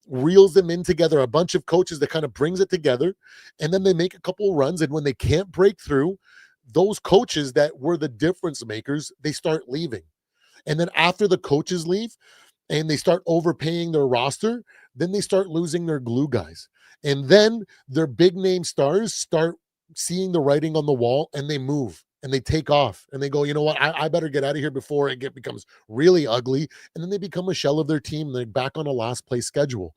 reels them in together, a bunch of coaches that kind of brings it together. And then they make a couple runs. And when they can't break through, those coaches that were the difference makers, they start leaving. And then after the coaches leave and they start overpaying their roster, then they start losing their glue guys. And then their big name stars start seeing the writing on the wall, and they move and they take off and they go, you know what? I better get out of here before it becomes really ugly. And then they become a shell of their team. They're back on a last place schedule.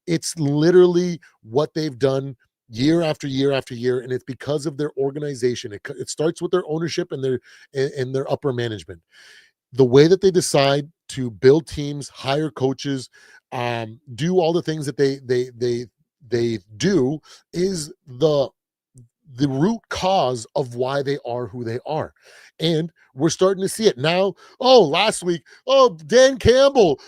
It's literally what they've done year after year after year. And it's because of their organization. It starts with their ownership and their upper management. The way that they decide to build teams, hire coaches, do all the things that they do is the root cause of why they are who they are. And we're starting to see it now. Oh, last week, oh, Dan Campbell,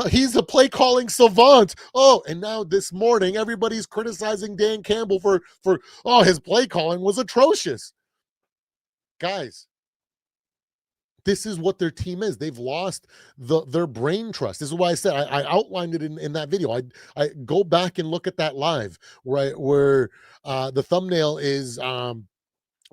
he's a play calling savant. Oh, and now this morning, everybody's criticizing Dan Campbell for oh, his play calling was atrocious. Guys, this is what their team is. They've lost their brain trust. This is why I said I outlined it in that video. I go back and look at that live where the thumbnail is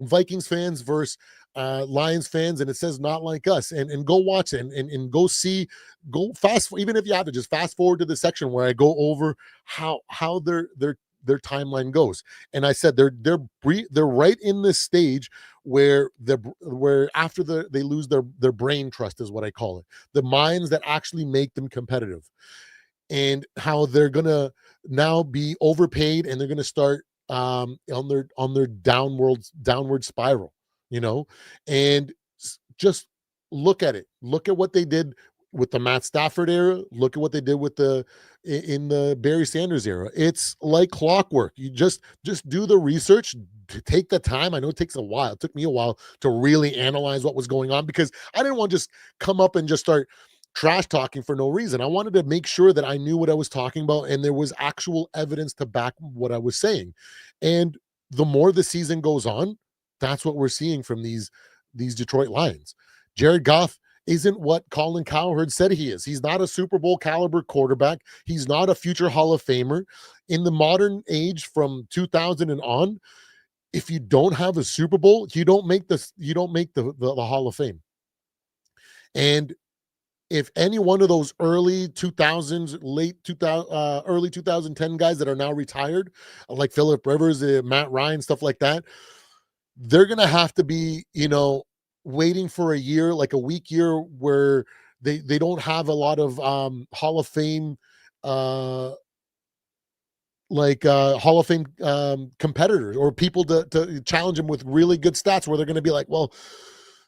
Vikings fans versus Lions fans, and it says not like us. And go watch it and go see, go fast, even if you have to just fast forward to the section where I go over how their timeline goes. And I said they're right in this stage where after they lose their brain trust is what I call it. The minds that actually make them competitive, and how they're gonna now be overpaid and they're gonna start on their downward spiral, you know. And just look at it. Look at what they did with the Matt Stafford era. Look at what they did with in the Barry Sanders era. It's like clockwork. You just do the research, take the time. I know it takes a while. It took me a while to really analyze what was going on, because I didn't want to just come up and just start trash talking for no reason. I wanted to make sure that I knew what I was talking about and there was actual evidence to back what I was saying. And the more the season goes on, that's what we're seeing from these Detroit Lions. Jared Goff isn't what Colin Cowherd said he is. He's not a Super Bowl caliber quarterback. He's not a future Hall of Famer. In the modern age from 2000 and on, if you don't have a Super Bowl, you don't make the Hall of Fame. And if any one of those early 2000s, late 2000, early 2010 guys that are now retired, like Phillip Rivers, Matt Ryan, stuff like that, they're going to have to be, waiting for a year, like a weak year where they don't have a lot of Hall of Fame, Hall of Fame competitors or people to challenge them with really good stats, where they're going to be like, well,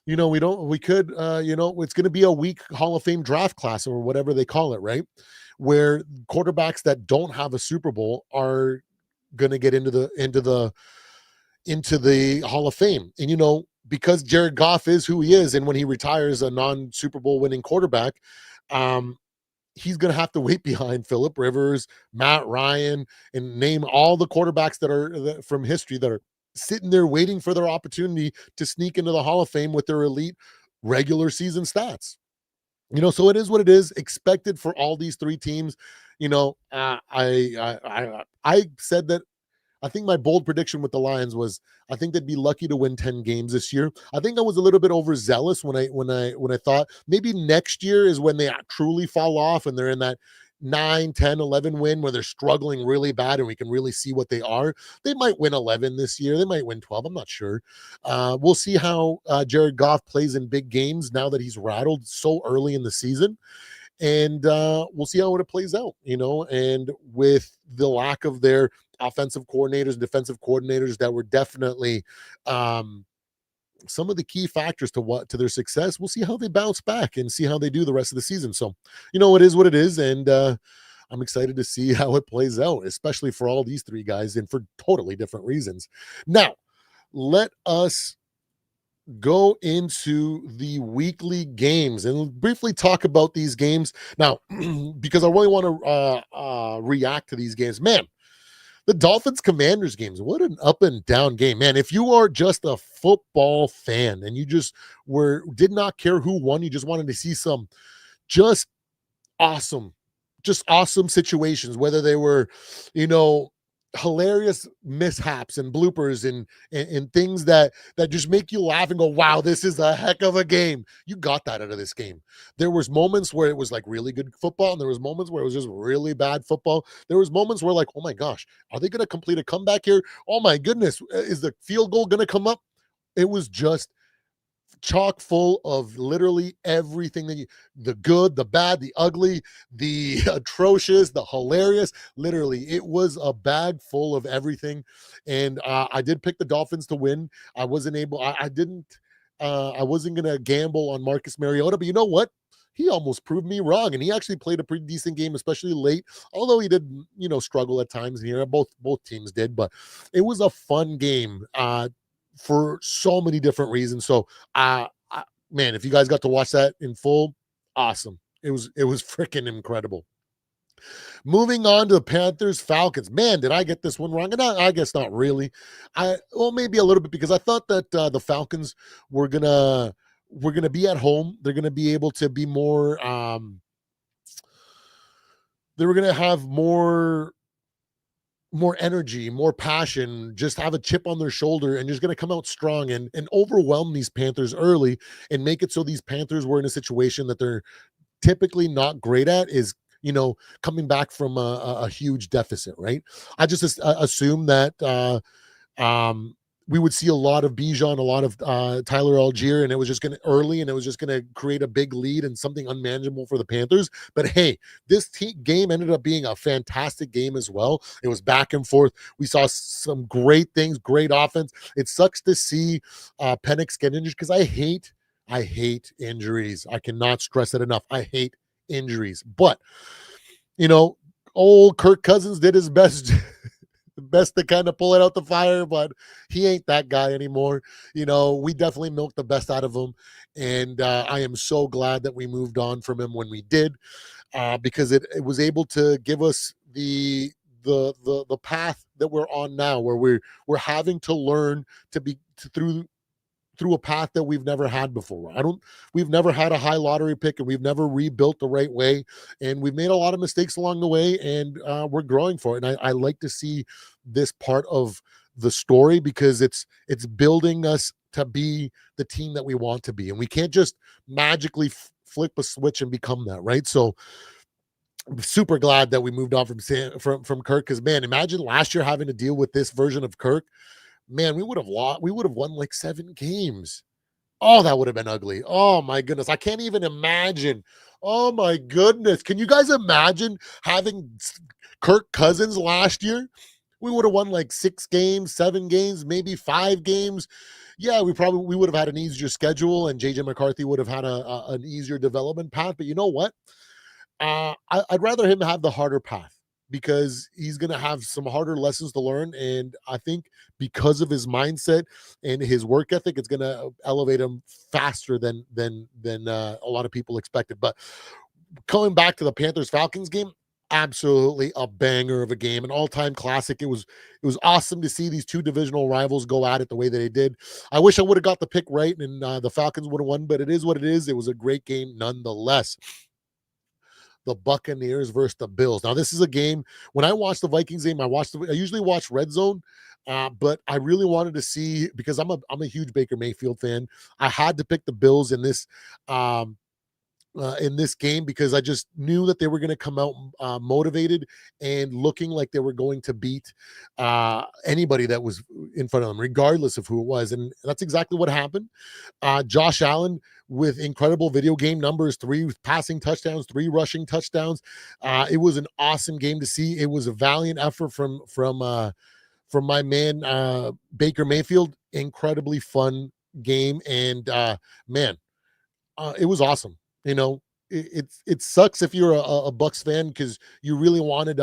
it's going to be a weak Hall of Fame draft class or whatever they call it, right? Where quarterbacks that don't have a Super Bowl are going to get into the Hall of Fame. And, because Jared Goff is who he is, and when he retires a non-Super Bowl winning quarterback, he's going to have to wait behind Phillip Rivers, Matt Ryan, and name all the quarterbacks that are from history that are sitting there waiting for their opportunity to sneak into the Hall of Fame with their elite regular season stats. So it is what it is, expected for all these three teams. I said that I think my bold prediction with the Lions was I think they'd be lucky to win 10 games this year. I think I was a little bit overzealous when I thought maybe next year is when they truly fall off and they're in that 9, 10, 11 win where they're struggling really bad and we can really see what they are. They might win 11 this year. They might win 12. I'm not sure. We'll see how Jared Goff plays in big games now that he's rattled so early in the season. And we'll see how it plays out, and with the lack of their offensive coordinators and defensive coordinators that were definitely some of the key factors to their success, we'll see how they bounce back and see how they do the rest of the season. So, it is what it is. And I'm excited to see how it plays out, especially for all these three guys and for totally different reasons. Now, let us go into the weekly games and briefly talk about these games now, because I really want to react to these games. Man, the Dolphins Commanders games, what an up and down game, man. If you are just a football fan and you just did not care who won, you just wanted to see some just awesome situations, whether they were, hilarious mishaps and bloopers and things that just make you laugh and go, wow, this is a heck of a game. You got that out of this game. There was moments where it was like really good football, and there was moments where it was just really bad football. There was moments where like, oh my gosh, are they going to complete a comeback here? Oh my goodness, is the field goal going to come up? It was just chock full of literally everything the good, the bad, the ugly, the atrocious, the hilarious. Literally, it was a bag full of everything. And I did pick the Dolphins to win. I wasn't going to gamble on Marcus Mariota, but you know what? he almost proved me wrong, and he actually played a pretty decent game, especially late. Although he did, struggle at times here. Both teams did, but it was a fun game for so many different reasons. So, man, if you guys got to watch that in full, awesome. It was freaking incredible. Moving on to the Panthers Falcons. Man, did I get this one wrong? And I guess not really. Maybe a little bit, because I thought that the Falcons were gonna be at home. They're gonna be able to be more. They were gonna have more energy, more passion, just have a chip on their shoulder, and just going to come out strong and overwhelm these Panthers early and make it so these Panthers were in a situation that they're typically not great at, is coming back from a huge deficit, right? I just assume that we would see a lot of Bijan, a lot of Tyler Algier, and it was just going to early, and it was just going to create a big lead and something unmanageable for the Panthers. But hey, this game ended up being a fantastic game as well. It was back and forth. We saw some great things, great offense. It sucks to see Penix get injured, because I hate injuries. I cannot stress it enough. I hate injuries. But, old Kirk Cousins did his best. Best to kind of pull it out the fire, but he ain't that guy anymore. We definitely milked the best out of him, and I am so glad that we moved on from him when we did, because it was able to give us the path that we're on now, where we're having to learn through a path that we've never had before. We've never had a high lottery pick, and we've never rebuilt the right way. And we've made a lot of mistakes along the way, and we're growing for it. And I like to see this part of the story, because it's building us to be the team that we want to be. And we can't just magically flip a switch and become that, right? So I'm super glad that we moved on from Kirk, because, man, imagine last year having to deal with this version of Kirk. Man, we would have lost. We would have won like 7 games. Oh, that would have been ugly. Oh my goodness. I can't even imagine. Oh my goodness. Can you guys imagine having Kirk Cousins last year? We would have won like 6 games, 7 games, maybe 5 games. Yeah, we would have had an easier schedule, and JJ McCarthy would have had an easier development path. But you know what? I'd rather him have the harder path, because he's going to have some harder lessons to learn. And I think because of his mindset and his work ethic, it's going to elevate him faster than a lot of people expected. But going back to the Panthers Falcons game, absolutely a banger of a game, an all-time classic. It was awesome to see these two divisional rivals go at it the way that they did. I wish I would have got the pick right, and the Falcons would have won, but it is what it is. It was a great game nonetheless. The Buccaneers versus the Bills. Now, this is a game, when I watch the Vikings game, I usually watch Red Zone, but I really wanted to see, because I'm a huge Baker Mayfield fan. I had to pick the Bills in this game, because I just knew that they were going to come out motivated and looking like they were going to beat anybody that was in front of them, regardless of who it was. And that's exactly what happened. Josh Allen with incredible video game numbers, 3 passing touchdowns, 3 rushing touchdowns. It was an awesome game to see. It was a valiant effort from my man Baker Mayfield. Incredibly fun game, and man, it was awesome. It sucks if you're a Bucks fan, because you really wanted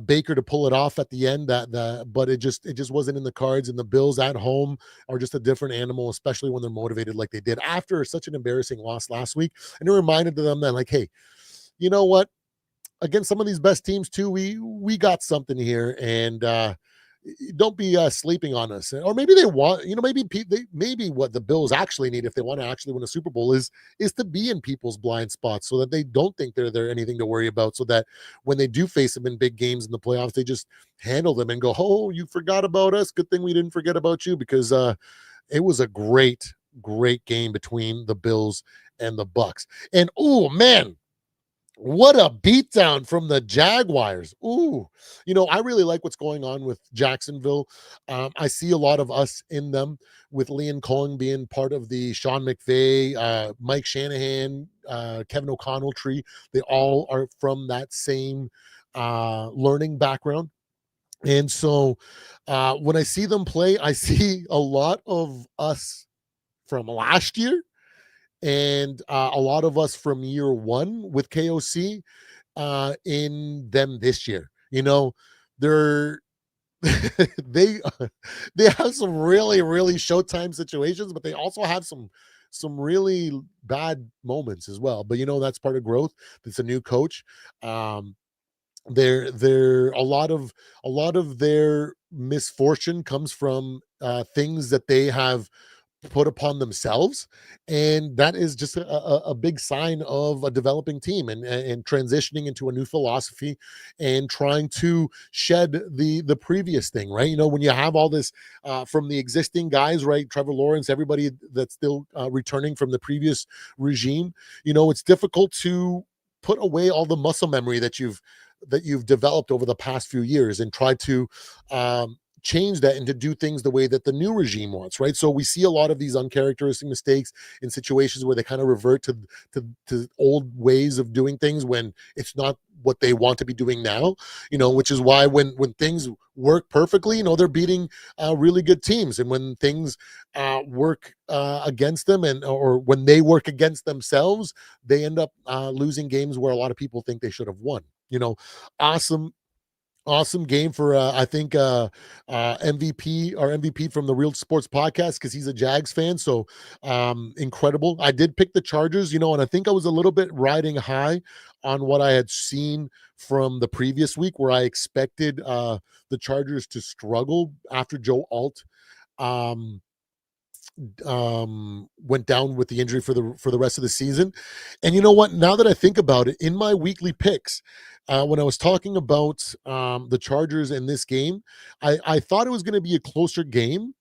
Baker to pull it off at the end, but it just wasn't in the cards. And the Bills at home are just a different animal, especially when they're motivated like they did after such an embarrassing loss last week. And it reminded them that, like, hey, you know what? Against some of these best teams too, we got something here, and don't be sleeping on us. Or maybe they want, maybe what the Bills actually need, if they want to actually win a Super Bowl, is to be in people's blind spots, so that they don't think they're anything to worry about, so that when they do face them in big games in the playoffs, they just handle them and go, oh, you forgot about us. Good thing we didn't forget about you, because it was a great game between the Bills and the Bucks. And oh man, what a beatdown from the Jaguars. Ooh, I really like what's going on with Jacksonville. I see a lot of us in them, with Liam Cohen being part of the Sean McVay, Mike Shanahan, Kevin O'Connell tree. They all are from that same learning background. And so when I see them play, I see a lot of us from last year, and a lot of us from year one with KOC in them this year. They're they they have some really really showtime situations, but they also have some really bad moments as well. But that's part of growth. It's a new coach. Um, they're a lot of their misfortune comes from things that they have put upon themselves, and that is just a big sign of a developing team, and transitioning into a new philosophy and trying to shed the previous thing, right? When you have all this from the existing guys, right? Trevor Lawrence, everybody that's still returning from the previous regime, it's difficult to put away all the muscle memory that you've developed over the past few years and try to change that and to do things the way that the new regime wants, right? So we see a lot of these uncharacteristic mistakes in situations where they kind of revert to old ways of doing things when it's not what they want to be doing now, which is why when things work perfectly, they're beating really good teams, and when things work against them, and or when they work against themselves, they end up losing games where a lot of people think they should have won. Awesome, awesome game for I think MVP from the Real Sports Podcast, because he's a Jags fan. So incredible. I did pick the Chargers, and I think I was a little bit riding high on what I had seen from the previous week, where I expected the Chargers to struggle after Joe Alt um went down with the injury for the rest of the season. And you know what, now that I think about it, in my weekly picks, when I was talking about the Chargers in this game, I thought it was going to be a closer game,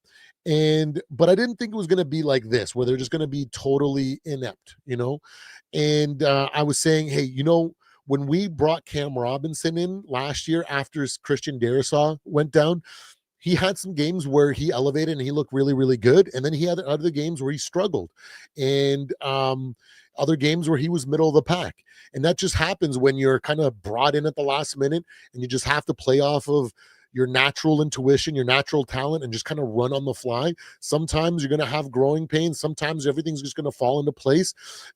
but I didn't think it was going to be like this, where they're just going to be totally inept, and I was saying, hey, when we brought Cam Robinson in last year after Christian Darrisaw went down, he had some games where he elevated and he looked really, really good. And then he had other games where he struggled, and other games where he was middle of the pack. And that just happens when you're kind of brought in at the last minute, and you just have to play off of your natural intuition, your natural talent, and just kind of run on the fly. Sometimes you're going to have growing pains. Sometimes everything's just going to fall into place.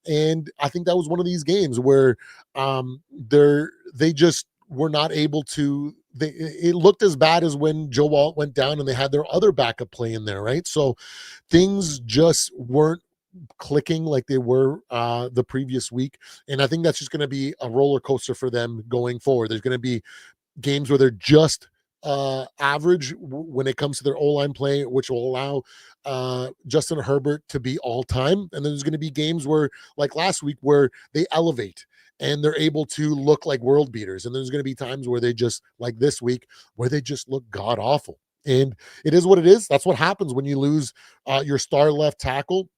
And I think that was one of these games where they just were not able to. It looked as bad as when Joe Walt went down and they had their other backup play in there, right? So things just weren't clicking like they were the previous week. And I think that's just going to be a roller coaster for them going forward. There's going to be games where they're just average when it comes to their O-line play, which will allow Justin Herbert to be all time. And then there's going to be games where, like last week, where they elevate and they're able to look like world beaters. And there's going to be times where they just, like this week, where they just look god awful. And it is what it is. That's what happens when you lose your star left tackle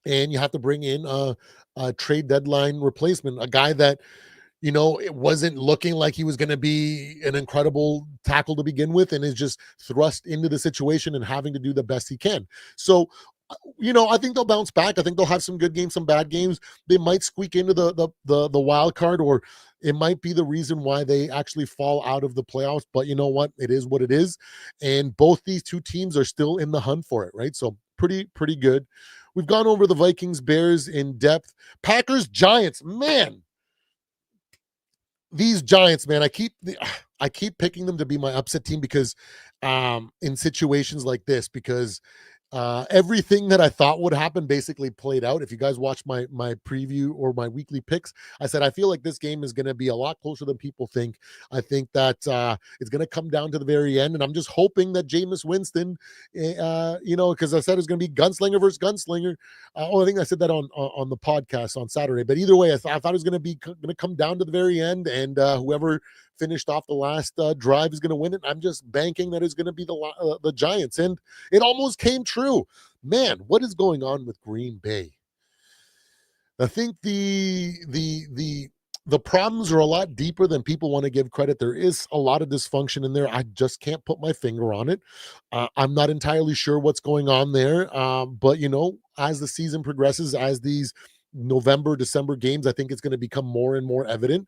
and you have to bring in a trade deadline replacement, a guy that, it wasn't looking like he was going to be an incredible tackle to begin with, and is just thrust into the situation and having to do the best he can. So, I think they'll bounce back. I think they'll have some good games, some bad games. They might squeak into the wild card, or it might be the reason why they actually fall out of the playoffs. But you know what? It is what it is. And both these two teams are still in the hunt for it, right? So pretty good. We've gone over the Vikings, Bears in depth. Packers, Giants, man. These Giants, man, I keep picking them to be my upset team because in situations like this, because everything that I thought would happen basically played out. If you guys watch my preview or my weekly picks, I said I feel like this game is going to be a lot closer than people think. I think that it's going to come down to the very end, and I'm just hoping that Jameis Winston, because I said it's going to be gunslinger versus gunslinger. I think I said that on the podcast on Saturday. But either way, I thought it was going to come down to the very end, and whoever finished off the last drive is going to win it. I'm just banking that it's going to be the Giants, and it almost came true. Man, what is going on with Green Bay? I think the problems are a lot deeper than people want to give credit. There is a lot of dysfunction in there. I just can't put my finger on it. I'm not entirely sure what's going on there. But as the season progresses, as these November, December games, I think it's going to become more and more evident.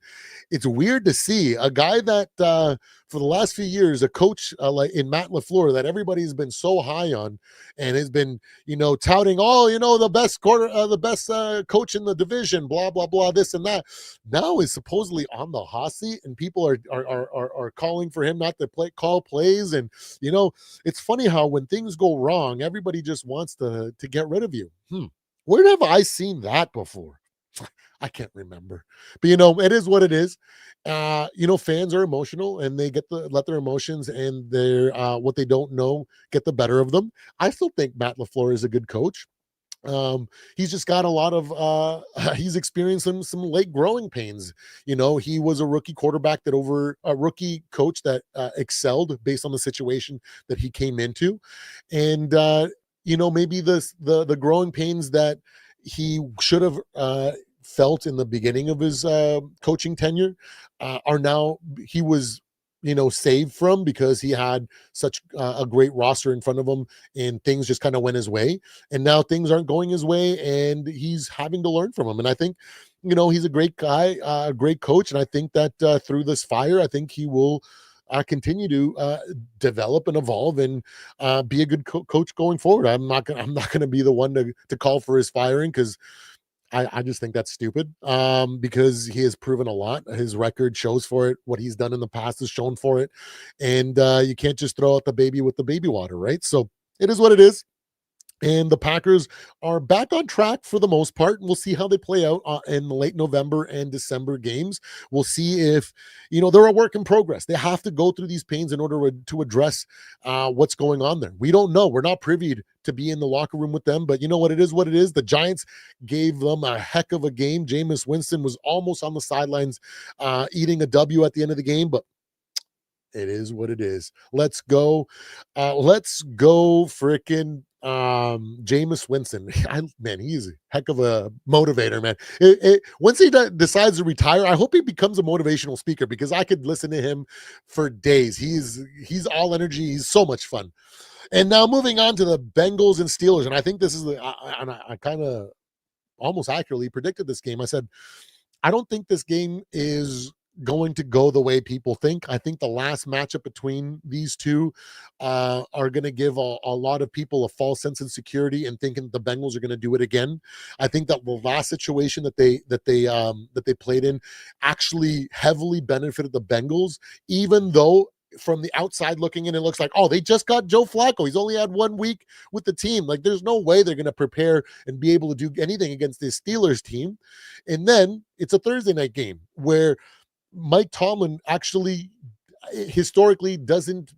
It's weird to see a guy that for the last few years, a coach like in Matt LaFleur that everybody's been so high on and has been, touting, oh, the best coach in the division, blah blah blah, this and that. Now is supposedly on the hot seat, and people are calling for him not to call plays, and it's funny how when things go wrong, everybody just wants to get rid of you. Where have I seen that before? I can't remember. But it is what it is. Fans are emotional and they let their emotions and their what they don't know get the better of them. I still think Matt LaFleur is a good coach. He's just got a lot of he's experienced some late growing pains. He was a rookie quarterback that over a rookie coach that excelled based on the situation that he came into. And maybe the growing pains that he should have felt in the beginning of his coaching tenure are now he was saved from, because he had such a great roster in front of him and things just kind of went his way, and now things aren't going his way and he's having to learn from him. And I think he's a great guy, a great coach, and I think that through this fire, I think he will continue to develop and evolve and be a good coach going forward. I'm not gonna be the one to call for his firing, because I just think that's stupid, because he has proven a lot. His record shows for it. What he's done in the past has shown for it. And you can't just throw out the baby with the baby water, right? So it is what it is. And the Packers are back on track for the most part. And we'll see how they play out in the late November and December games. We'll see if, they're a work in progress. They have to go through these pains in order to address what's going on there. We don't know. We're not privy to be in the locker room with them. But you know what it is? What it is? The Giants gave them a heck of a game. Jameis Winston was almost on the sidelines eating a W at the end of the game. But it is what it is. Let's go. Let's go freaking Jameis Winston. Man, he's a heck of a motivator, man. Once he decides to retire, I hope he becomes a motivational speaker, because I could listen to him for days. He's all energy. He's so much fun. And now moving on to the Bengals and Steelers, and I think this is I kind of almost accurately predicted this game. I said, I don't think this game is going to go the way people think. I think the last matchup between these two are going to give a lot of people a false sense of security and thinking the Bengals are going to do it again. I think that the last situation that they played in actually heavily benefited the Bengals, even though from the outside looking in, it looks like, oh, they just got Joe Flacco. He's only had 1 week with the team. Like, there's no way they're going to prepare and be able to do anything against this Steelers team. And then it's a Thursday night game where Mike Tomlin actually historically doesn't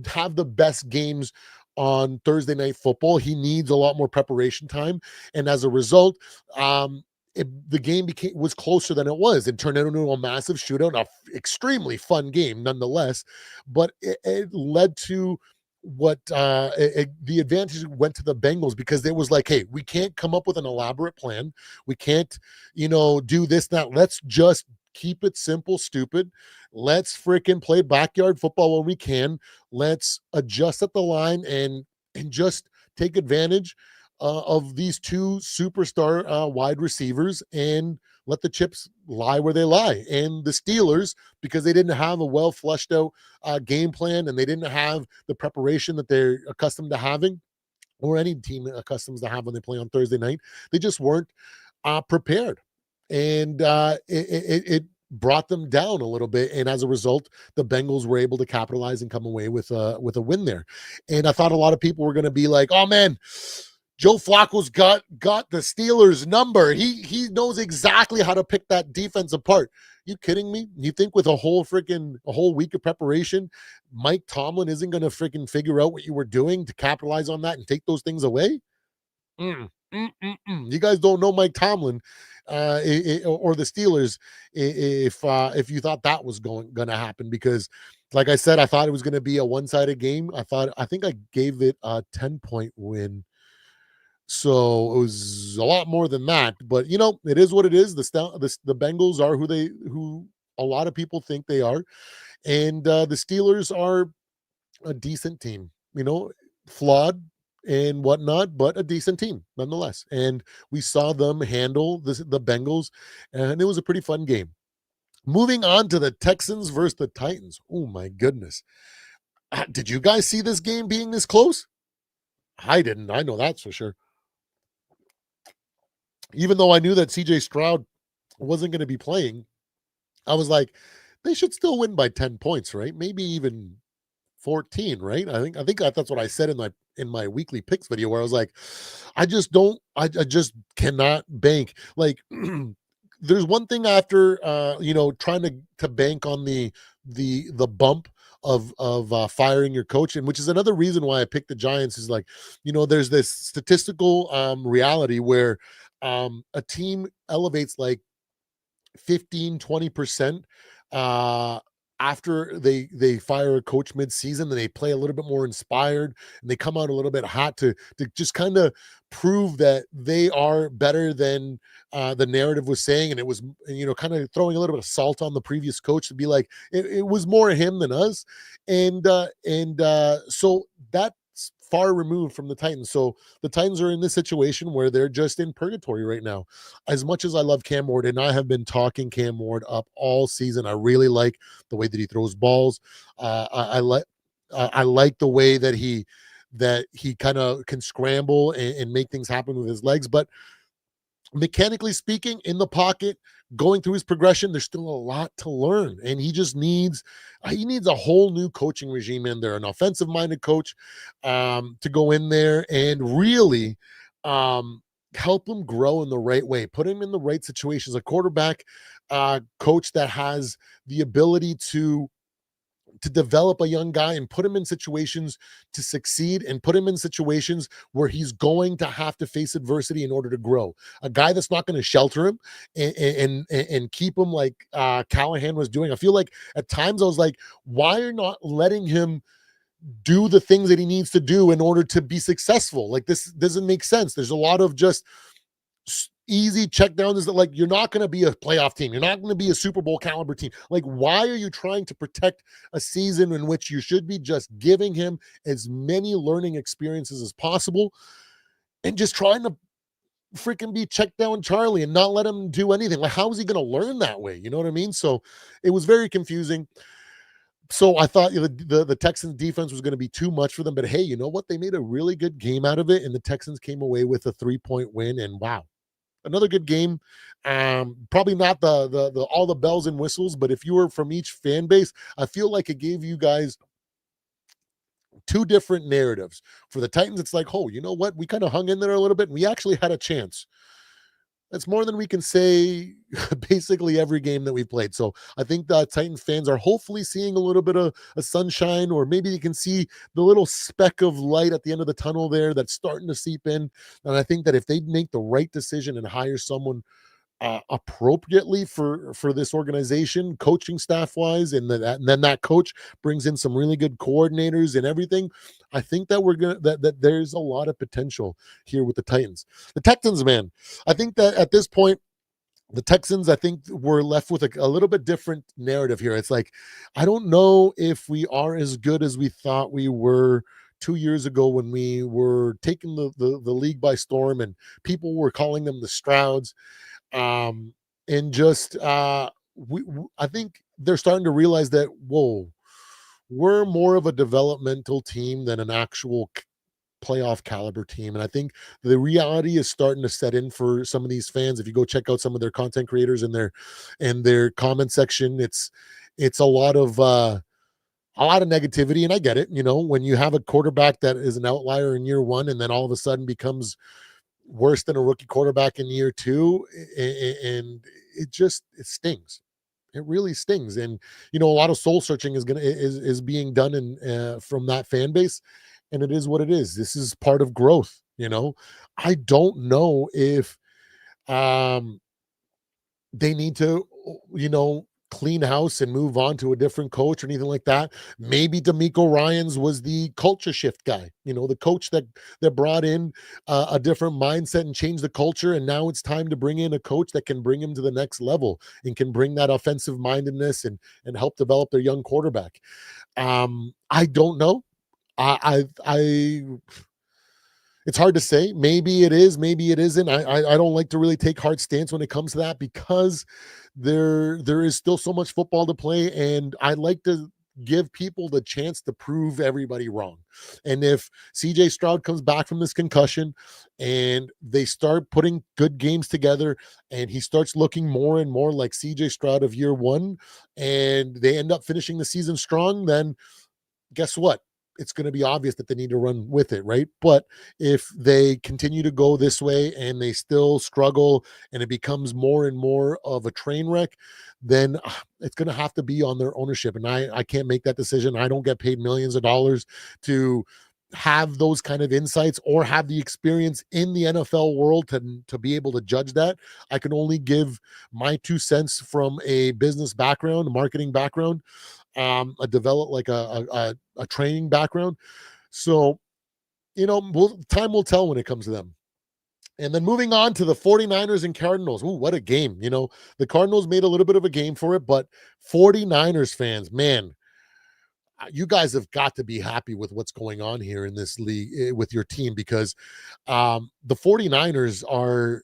have the best games on Thursday night football. He needs a lot more preparation time. And as a result, the game was closer than it was. It turned into a massive shootout, an extremely fun game nonetheless. But it led to the advantage went to the Bengals, because it was like, hey, we can't come up with an elaborate plan. We can't, do this, that. Let's just keep it simple, stupid. Let's freaking play backyard football when we can. Let's adjust at the line and just take advantage of these two superstar wide receivers and let the chips lie where they lie. And the Steelers, because they didn't have a well fleshed out game plan, and they didn't have the preparation that they're accustomed to having, or any team accustomed to have when they play on Thursday night, they just weren't prepared. And it brought them down a little bit. And as a result, the Bengals were able to capitalize and come away with a win there. And I thought a lot of people were going to be like, oh man, Joe Flacco's got the Steelers number. He knows exactly how to pick that defense apart. You kidding me? You think with a whole week of preparation, Mike Tomlin isn't going to freaking figure out what you were doing to capitalize on that and take those things away? You guys don't know Mike Tomlin or the Steelers if you thought that was going to happen, because like I said, I thought it was going to be a one-sided game. I think I gave it a 10-point win. So it was a lot more than that, but it is what it is. The Bengals are who a lot of people think they are, and the Steelers are a decent team. Flawed, and whatnot, but a decent team nonetheless. And we saw them handle the Bengals, and it was a pretty fun game. Moving on to the Texans versus the Titans. Oh my goodness. Did you guys see this game being this close? I didn't. I know that's for sure. Even though I knew that CJ Stroud wasn't going to be playing, I was like, they should still win by 10 points, right? Maybe even 14, right? I think that's what I said in my weekly picks video, where I was like, I just cannot bank. Like there's one thing after trying to bank on the bump of firing your coach, and which is another reason why I picked the Giants, is like, there's this statistical reality where a team elevates like 15-20% uh after they fire a coach mid-season, and they play a little bit more inspired, and they come out a little bit hot to just kind of prove that they are better than the narrative was saying. And it was, kind of throwing a little bit of salt on the previous coach to be like, it was more him than us. And so that's far removed from the Titans. So the Titans are in this situation where they're just in purgatory right now. As much as I love Cam Ward, and I have been talking Cam Ward up all season, I really like the way that he throws balls. I like the way that he kind of can scramble and make things happen with his legs. But mechanically speaking, in the pocket, going through his progression, there's still a lot to learn, and he needs a whole new coaching regime in there, an offensive minded coach, to go in there and really help him grow in the right way, put him in the right situations. A quarterback coach that has the ability to develop a young guy and put him in situations to succeed, and put him in situations where he's going to have to face adversity in order to grow. A guy that's not going to shelter him and keep him like Callahan was doing. I feel like at times I was like, why are you not letting him do the things that he needs to do in order to be successful? Like, this doesn't make sense. There's a lot of just easy check downs that, like, you're not going to be a playoff team. You're not going to be a Super Bowl caliber team. Like, why are you trying to protect a season in which you should be just giving him as many learning experiences as possible, and just trying to freaking be check down Charlie and not let him do anything? Like, how is he going to learn that way? You know what I mean? So it was very confusing. So I thought, the Texans defense was going to be too much for them, but hey, you know what? They made a really good game out of it, and the Texans came away with a 3-point win. And wow, another good game. Probably not the all the bells and whistles, but if you were from each fan base, I feel like it gave you guys two different narratives. For the Titans, it's like, oh, you know what? We kind of hung in there a little bit, and we actually had a chance. That's more than we can say basically every game that we've played. So I think the Titans fans are hopefully seeing a little bit of a sunshine, or maybe you can see the little speck of light at the end of the tunnel there that's starting to seep in. And I think that if they make the right decision and hire someone appropriately for this organization, coaching staff wise, and then that coach brings in some really good coordinators and everything, I think that that there's a lot of potential here with the Titans. The Texans, man, I think that at this point, the Texans, I think, we're left with a little bit different narrative here. It's like, I don't know if we are as good as we thought we were 2 years ago, when we were taking the league by storm, and people were calling them the Strouds. And just I think they're starting to realize that, whoa, we're more of a developmental team than an actual playoff caliber team. And I think the reality is starting to set in for some of these fans. If you go check out some of their content creators and their comment section, it's a lot of negativity. And I get it. When you have a quarterback that is an outlier in year one, and then all of a sudden becomes worse than a rookie quarterback in year two, and it stings. It really stings. And a lot of soul searching is being done from that fan base, and it is what it is. This is part of growth. I don't know if they need to, clean house and move on to a different coach or anything like that. Maybe D'Amico Ryans was the culture shift guy, the coach that brought in a different mindset and changed the culture. And now it's time to bring in a coach that can bring him to the next level and can bring that offensive mindedness and help develop their young quarterback. I don't know. I It's hard to say. Maybe it is, maybe it isn't. I don't like to really take hard stance when it comes to that because there is still so much football to play, and I like to give people the chance to prove everybody wrong. And if CJ Stroud comes back from this concussion and they start putting good games together and he starts looking more and more like CJ Stroud of year one and they end up finishing the season strong, then guess what? It's going to be obvious that they need to run with it, right? But if they continue to go this way and they still struggle and it becomes more and more of a train wreck, then it's going to have to be on their ownership. And I can't make that decision. I don't get paid millions of dollars to have those kind of insights or have the experience in the NFL world to be able to judge that. I can only give my 2 cents from a business background, a marketing background, a develop like a training background. So, time will tell when it comes to them. And then moving on to the 49ers and Cardinals. Ooh, what a game. The Cardinals made a little bit of a game for it, but 49ers fans, man, you guys have got to be happy with what's going on here in this league with your team because the 49ers are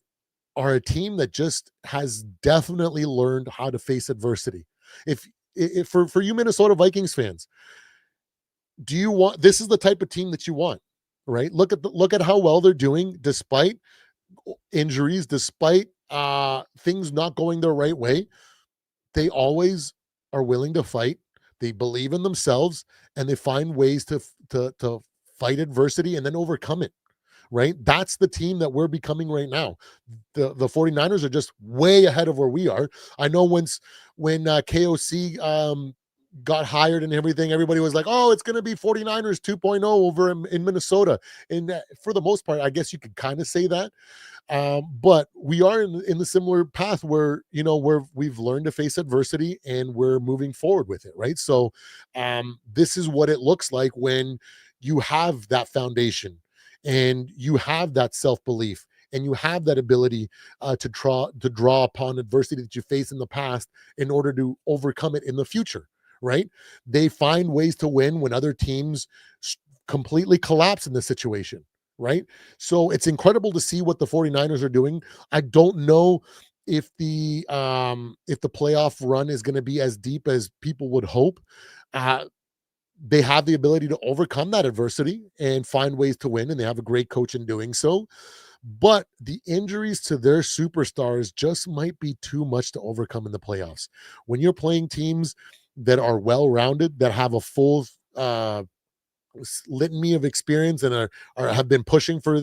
a team that just has definitely learned how to face adversity. If for you Minnesota Vikings fans, do you want this is the type of team that you want, right? Look at how well they're doing despite injuries, despite things not going their right way. They always are willing to fight. They believe in themselves and they find ways to fight adversity and then overcome it, right? That's the team that we're becoming right now. The 49ers are just way ahead of where we are. I know when KOC got hired and everything, everybody was like, oh, it's going to be 49ers 2.0 over in Minnesota. And for the most part, I guess you could kind of say that. But we are in the similar path where, where we've learned to face adversity and we're moving forward with it, right? So this is what it looks like when you have that foundation and you have that self-belief and you have that ability to draw upon adversity that you faced in the past in order to overcome it in the future, right? They find ways to win when other teams completely collapse in the situation, right? So it's incredible to see what the 49ers are doing. I don't know if the playoff run is going to be as deep as people would hope. They have the ability to overcome that adversity and find ways to win, and they have a great coach in doing so. But the injuries to their superstars just might be too much to overcome in the playoffs. When you're playing teams that are well-rounded, that have a full litany of experience and have been pushing for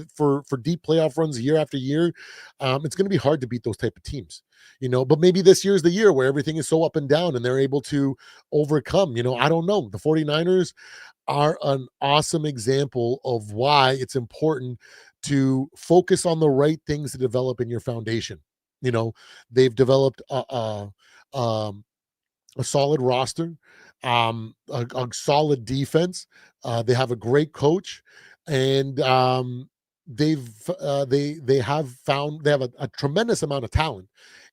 deep playoff runs year after year, it's going to be hard to beat those type of teams, but maybe this year is the year where everything is so up and down and they're able to overcome. I don't know. The 49ers are an awesome example of why it's important to focus on the right things to develop in your foundation. They've developed a solid roster, a solid defense. They have a great coach, and they have a tremendous amount of talent.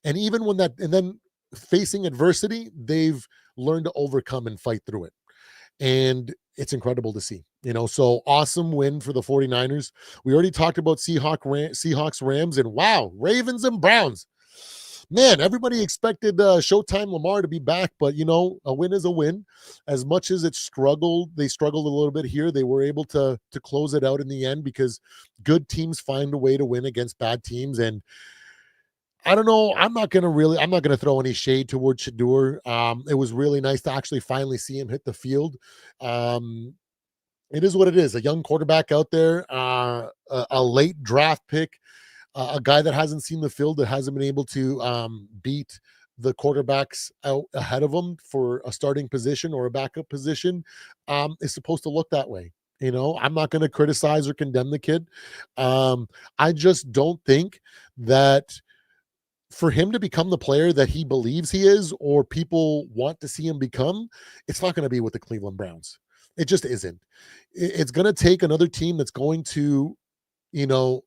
And even and then facing adversity, they've learned to overcome and fight through it. And it's incredible to see. So awesome win for the 49ers. We already talked about Seahawks, Rams, and wow, Ravens and Browns. Man, everybody expected Showtime Lamar to be back, but a win is a win. As much as they struggled a little bit here. They were able to close it out in the end because good teams find a way to win against bad teams. And I don't know. I'm not gonna throw any shade towards Shadur. It was really nice to actually finally see him hit the field. It is what it is. A young quarterback out there, a late draft pick, a guy that hasn't seen the field, that hasn't been able to beat the quarterbacks out ahead of him for a starting position or a backup position, is supposed to look that way. I'm not going to criticize or condemn the kid. I just don't think that for him to become the player that he believes he is, or people want to see him become, it's not going to be with the Cleveland Browns. It just isn't. It's going to take another team that's going to,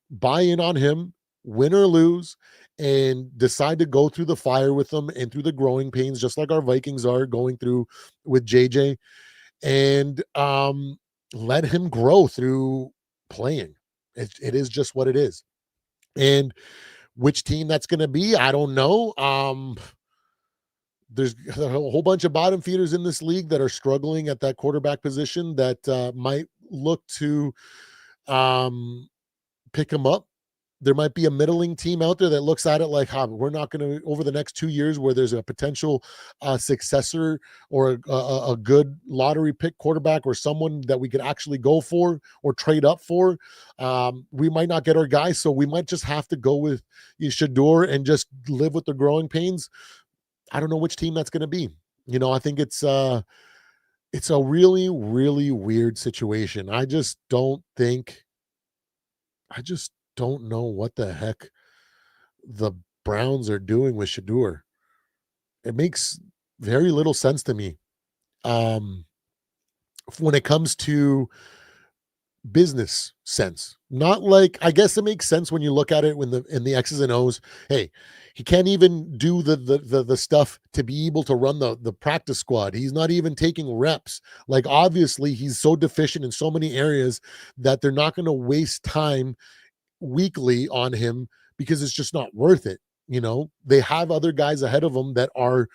buy in on him, win or lose, and decide to go through the fire with them and through the growing pains, just like our Vikings are going through with JJ, and let him grow through playing. It is just what it is. And which team that's going to be, I don't know. There's a whole bunch of bottom feeders in this league that are struggling at that quarterback position that might look to um, pick them up. There might be a middling team out there that looks at it like, we're not going to, over the next 2 years, where there's a potential successor or a good lottery pick quarterback or someone that we could actually go for or trade up for. We might not get our guy, so we might just have to go with Shador and just live with the growing pains. I don't know which team that's going to be. I think it's a really, really weird situation. I just don't know what the heck the Browns are doing with Shador. It makes very little sense to me. Um, when it comes to business sense, not like, I guess it makes sense when you look at it when in the X's and O's. Hey, he can't even do the stuff to be able to run the practice squad. He's not even taking reps. Like, obviously he's so deficient in so many areas that they're not going to waste time weekly on him because it's just not worth it. They have other guys ahead of them that are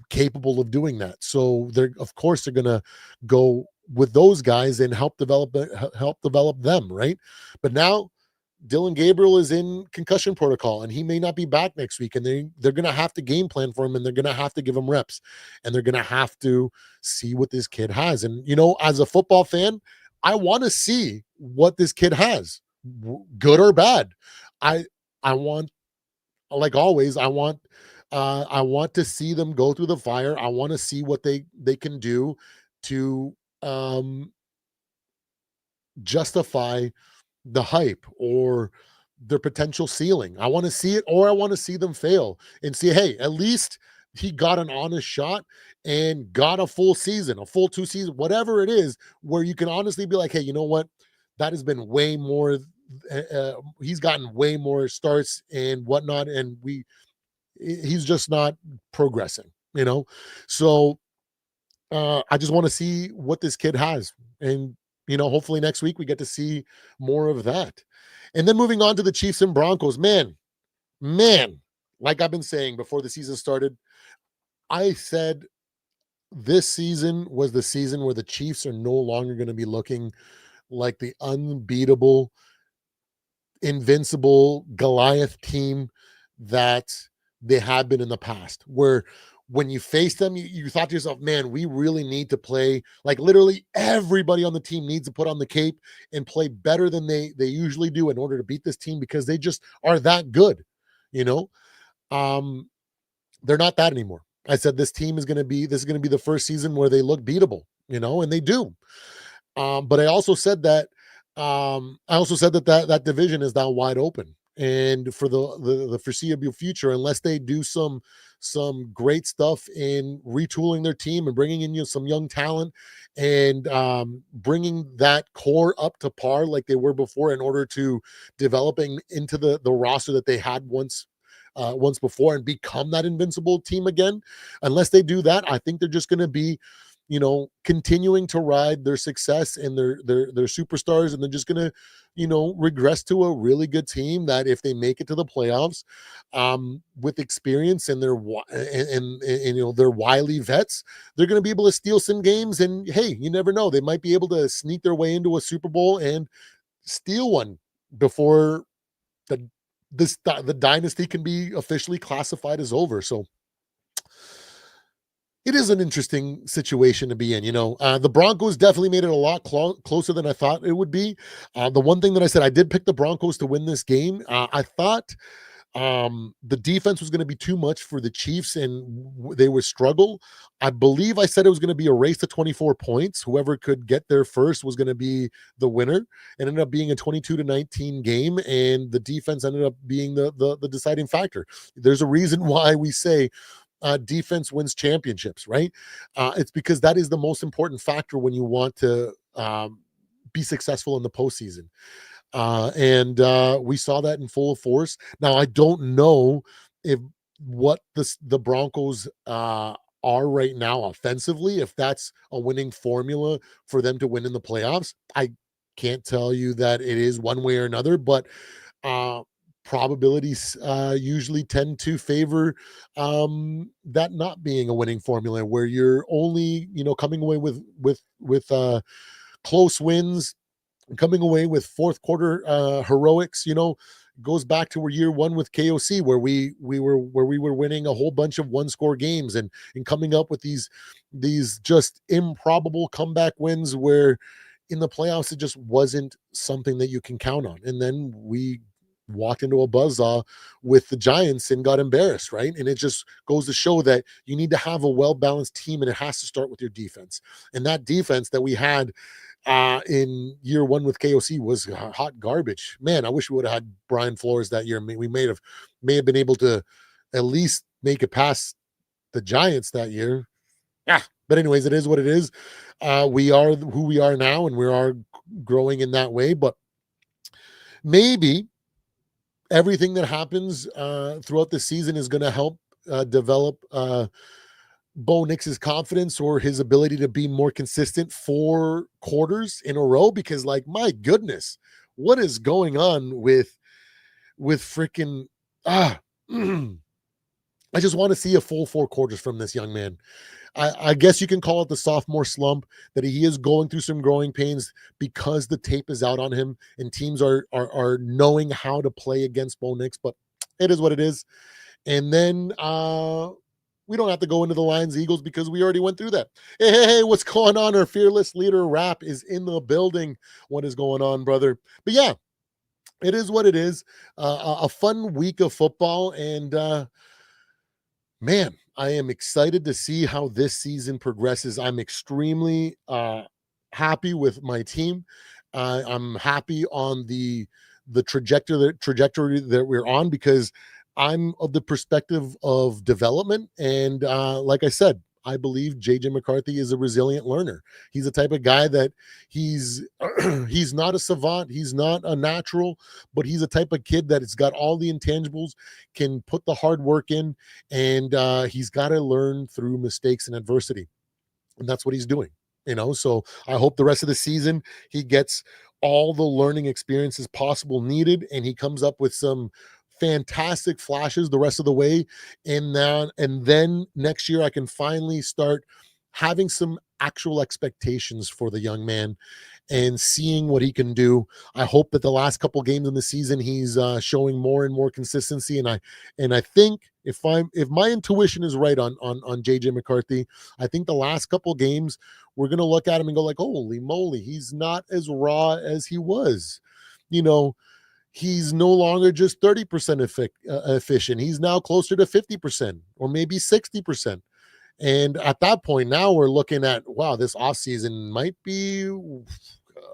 capable of doing that. So of course they're going to go with those guys and help develop them. Right. But now Dylan Gabriel is in concussion protocol and he may not be back next week, and they're going to have to game plan for him, and they're going to have to give him reps, and they're going to have to see what this kid has. And, as a football fan, I want to see what this kid has, good or bad. I want, like always, I want to see them go through the fire. I want to see what they can do to justify the hype or their potential ceiling. I want to see it, or I want to see them fail and see, hey, at least he got an honest shot and got a full season, a full 2 seasons, whatever it is, where you can honestly be like, hey, you know what? That has been way more. He's gotten way more starts and whatnot, and he's just not progressing. So I just want to see what this kid has, and hopefully next week we get to see more of that. And then moving on to the Chiefs and Broncos, man, like I've been saying before the season started, I said this season was the season where the Chiefs are no longer going to be looking like the unbeatable, invincible Goliath team that they have been in the past, where when you face them, you thought to yourself, man, we really need to play, like literally everybody on the team needs to put on the cape and play better than they usually do in order to beat this team, because they just are that good. you know they're not that anymore. I said this is going to be the first season where they look beatable, and they do. But I also said that that division is now wide open, and for the foreseeable future, unless they do some great stuff in retooling their team and bringing in some young talent and bringing that core up to par like they were before, in order to developing into the roster that they had once before and become that invincible team again. Unless they do that, I think they're just going to be continuing to ride their success and their superstars, and they're just gonna, regress to a really good team that, if they make it to the playoffs, with experience and their wily vets, they're gonna be able to steal some games. And hey, you never know, they might be able to sneak their way into a Super Bowl and steal one before the dynasty can be officially classified as over. So it is an interesting situation to be in. The Broncos definitely made it a lot closer than I thought it would be. The one thing that I said, I did pick the Broncos to win this game. I thought the defense was going to be too much for the Chiefs, and they would struggle. I believe I said it was going to be a race to 24 points. Whoever could get there first was going to be the winner. It ended up being a 22-19 game, and the defense ended up being the deciding factor. There's a reason why we say defense wins championships, right? It's because that is the most important factor when you want to be successful in the postseason. And we saw that in full force. Now, I don't know if what the Broncos are right now offensively, if that's a winning formula for them to win in the playoffs. Can't tell you that it is one way or another, but uh, probabilities usually tend to favor that not being a winning formula, where you're only coming away with close wins, coming away with fourth quarter heroics. Goes back to year one with KOC, where we were winning a whole bunch of one score games, and coming up with these just improbable comeback wins, where in the playoffs it just wasn't something that you can count on. And then we walked into a buzzsaw with the Giants and got embarrassed, right? And it just goes to show that you need to have a well-balanced team, and it has to start with your defense. And that defense that we had in year one with KOC was hot garbage. Man, I wish we would have had Brian Flores that year. We may have been able to at least make it past the Giants that year. Yeah. But anyways, it is what it is. We are who we are now, and we are growing in that way. But maybe everything that happens throughout the season is going to help develop Bo Nix's confidence, or his ability to be more consistent 4 quarters in a row. Because, like, my goodness, what is going on with freaking I just want to see a full 4 quarters from this young man. I guess you can call it the sophomore slump, that he is going through some growing pains because the tape is out on him and teams are knowing how to play against Bo Nix. But it is what it is. And then we don't have to go into the Lions Eagles because we already went through that. Hey, what's going on? Our fearless leader Rap is in the building. What is going on, brother? But yeah, it is what it is. A fun week of football, and man, I am excited to see how this season progresses. I'm extremely happy with my team. I'm happy on the trajectory that we're on, because I'm of the perspective of development. And like I said, I believe JJ McCarthy is a resilient learner. He's the type of guy that he's he's not a savant, he's not a natural, but he's a type of kid that has got all the intangibles, can put the hard work in, and he's got to learn through mistakes and adversity. And that's what he's doing. So I hope the rest of the season he gets all the learning experiences possible needed, and he comes up with some fantastic flashes the rest of the way. And then next year I can finally start having some actual expectations for the young man and seeing what he can do. I hope that the last couple games in the season he's showing more and more consistency. And I think if my intuition is right on JJ McCarthy, I think the last couple games we're gonna look at him and go like, holy moly, he's not as raw as he was. He's no longer just 30% efficient. He's now closer to 50% or maybe 60%. And at that point, now we're looking at, wow, this offseason might be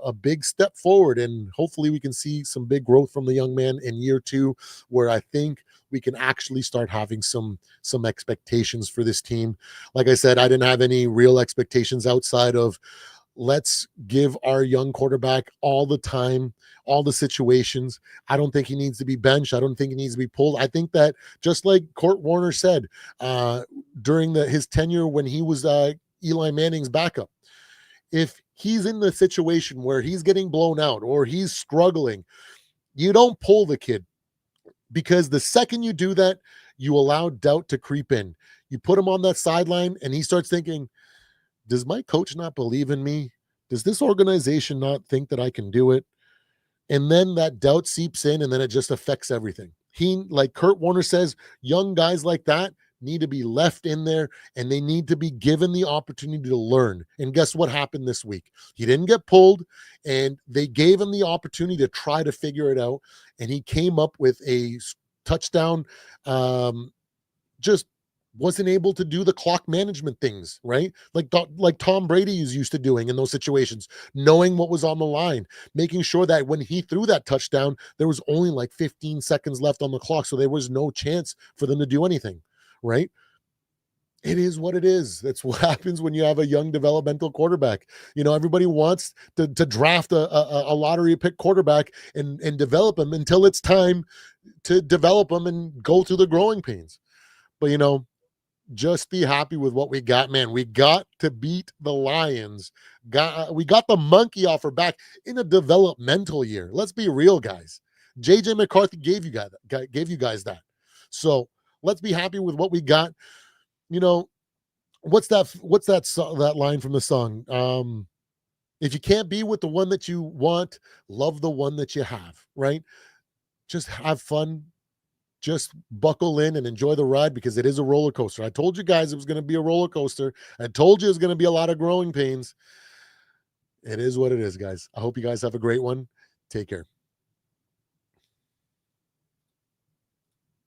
a big step forward. And hopefully we can see some big growth from the young man in year 2, where I think we can actually start having some expectations for this team. Like I said, I didn't have any real expectations outside of, let's give our young quarterback all the time, all the situations. I don't think he needs to be benched. I don't think he needs to be pulled. I think that, just like Kurt Warner said during his tenure when he was Eli Manning's backup, if he's in the situation where he's getting blown out or he's struggling, you don't pull the kid, because the second you do that, you allow doubt to creep in. You put him on that sideline and he starts thinking, does my coach not believe in me? Does this organization not think that I can do it? And then that doubt seeps in, and then it just affects everything. Like Kurt Warner says, young guys like that need to be left in there, and they need to be given the opportunity to learn. And guess what happened this week? He didn't get pulled, and they gave him the opportunity to try to figure it out. And he came up with a touchdown, just wasn't able to do the clock management things, right? Like Tom Brady is used to doing in those situations, knowing what was on the line, making sure that when he threw that touchdown, there was only like 15 seconds left on the clock. So there was no chance for them to do anything, right? It is what it is. That's what happens when you have a young developmental quarterback. Everybody wants to draft a lottery pick quarterback and develop him until it's time to develop him and go through the growing pains. But Just be happy with what we got, man. We got to beat the Lions. We got the monkey off our back in a developmental year. Let's be real, guys. JJ McCarthy gave you guys that. So let's be happy with what we got. You know, that line from the song? If you can't be with the one that you want, love the one that you have, right? Just have fun, just buckle in and enjoy the ride, because it is a roller coaster. I told you guys it was going to be a roller coaster. I told you it was going to be a lot of growing pains. It is what it is, guys. I hope you guys have a great one. Take care.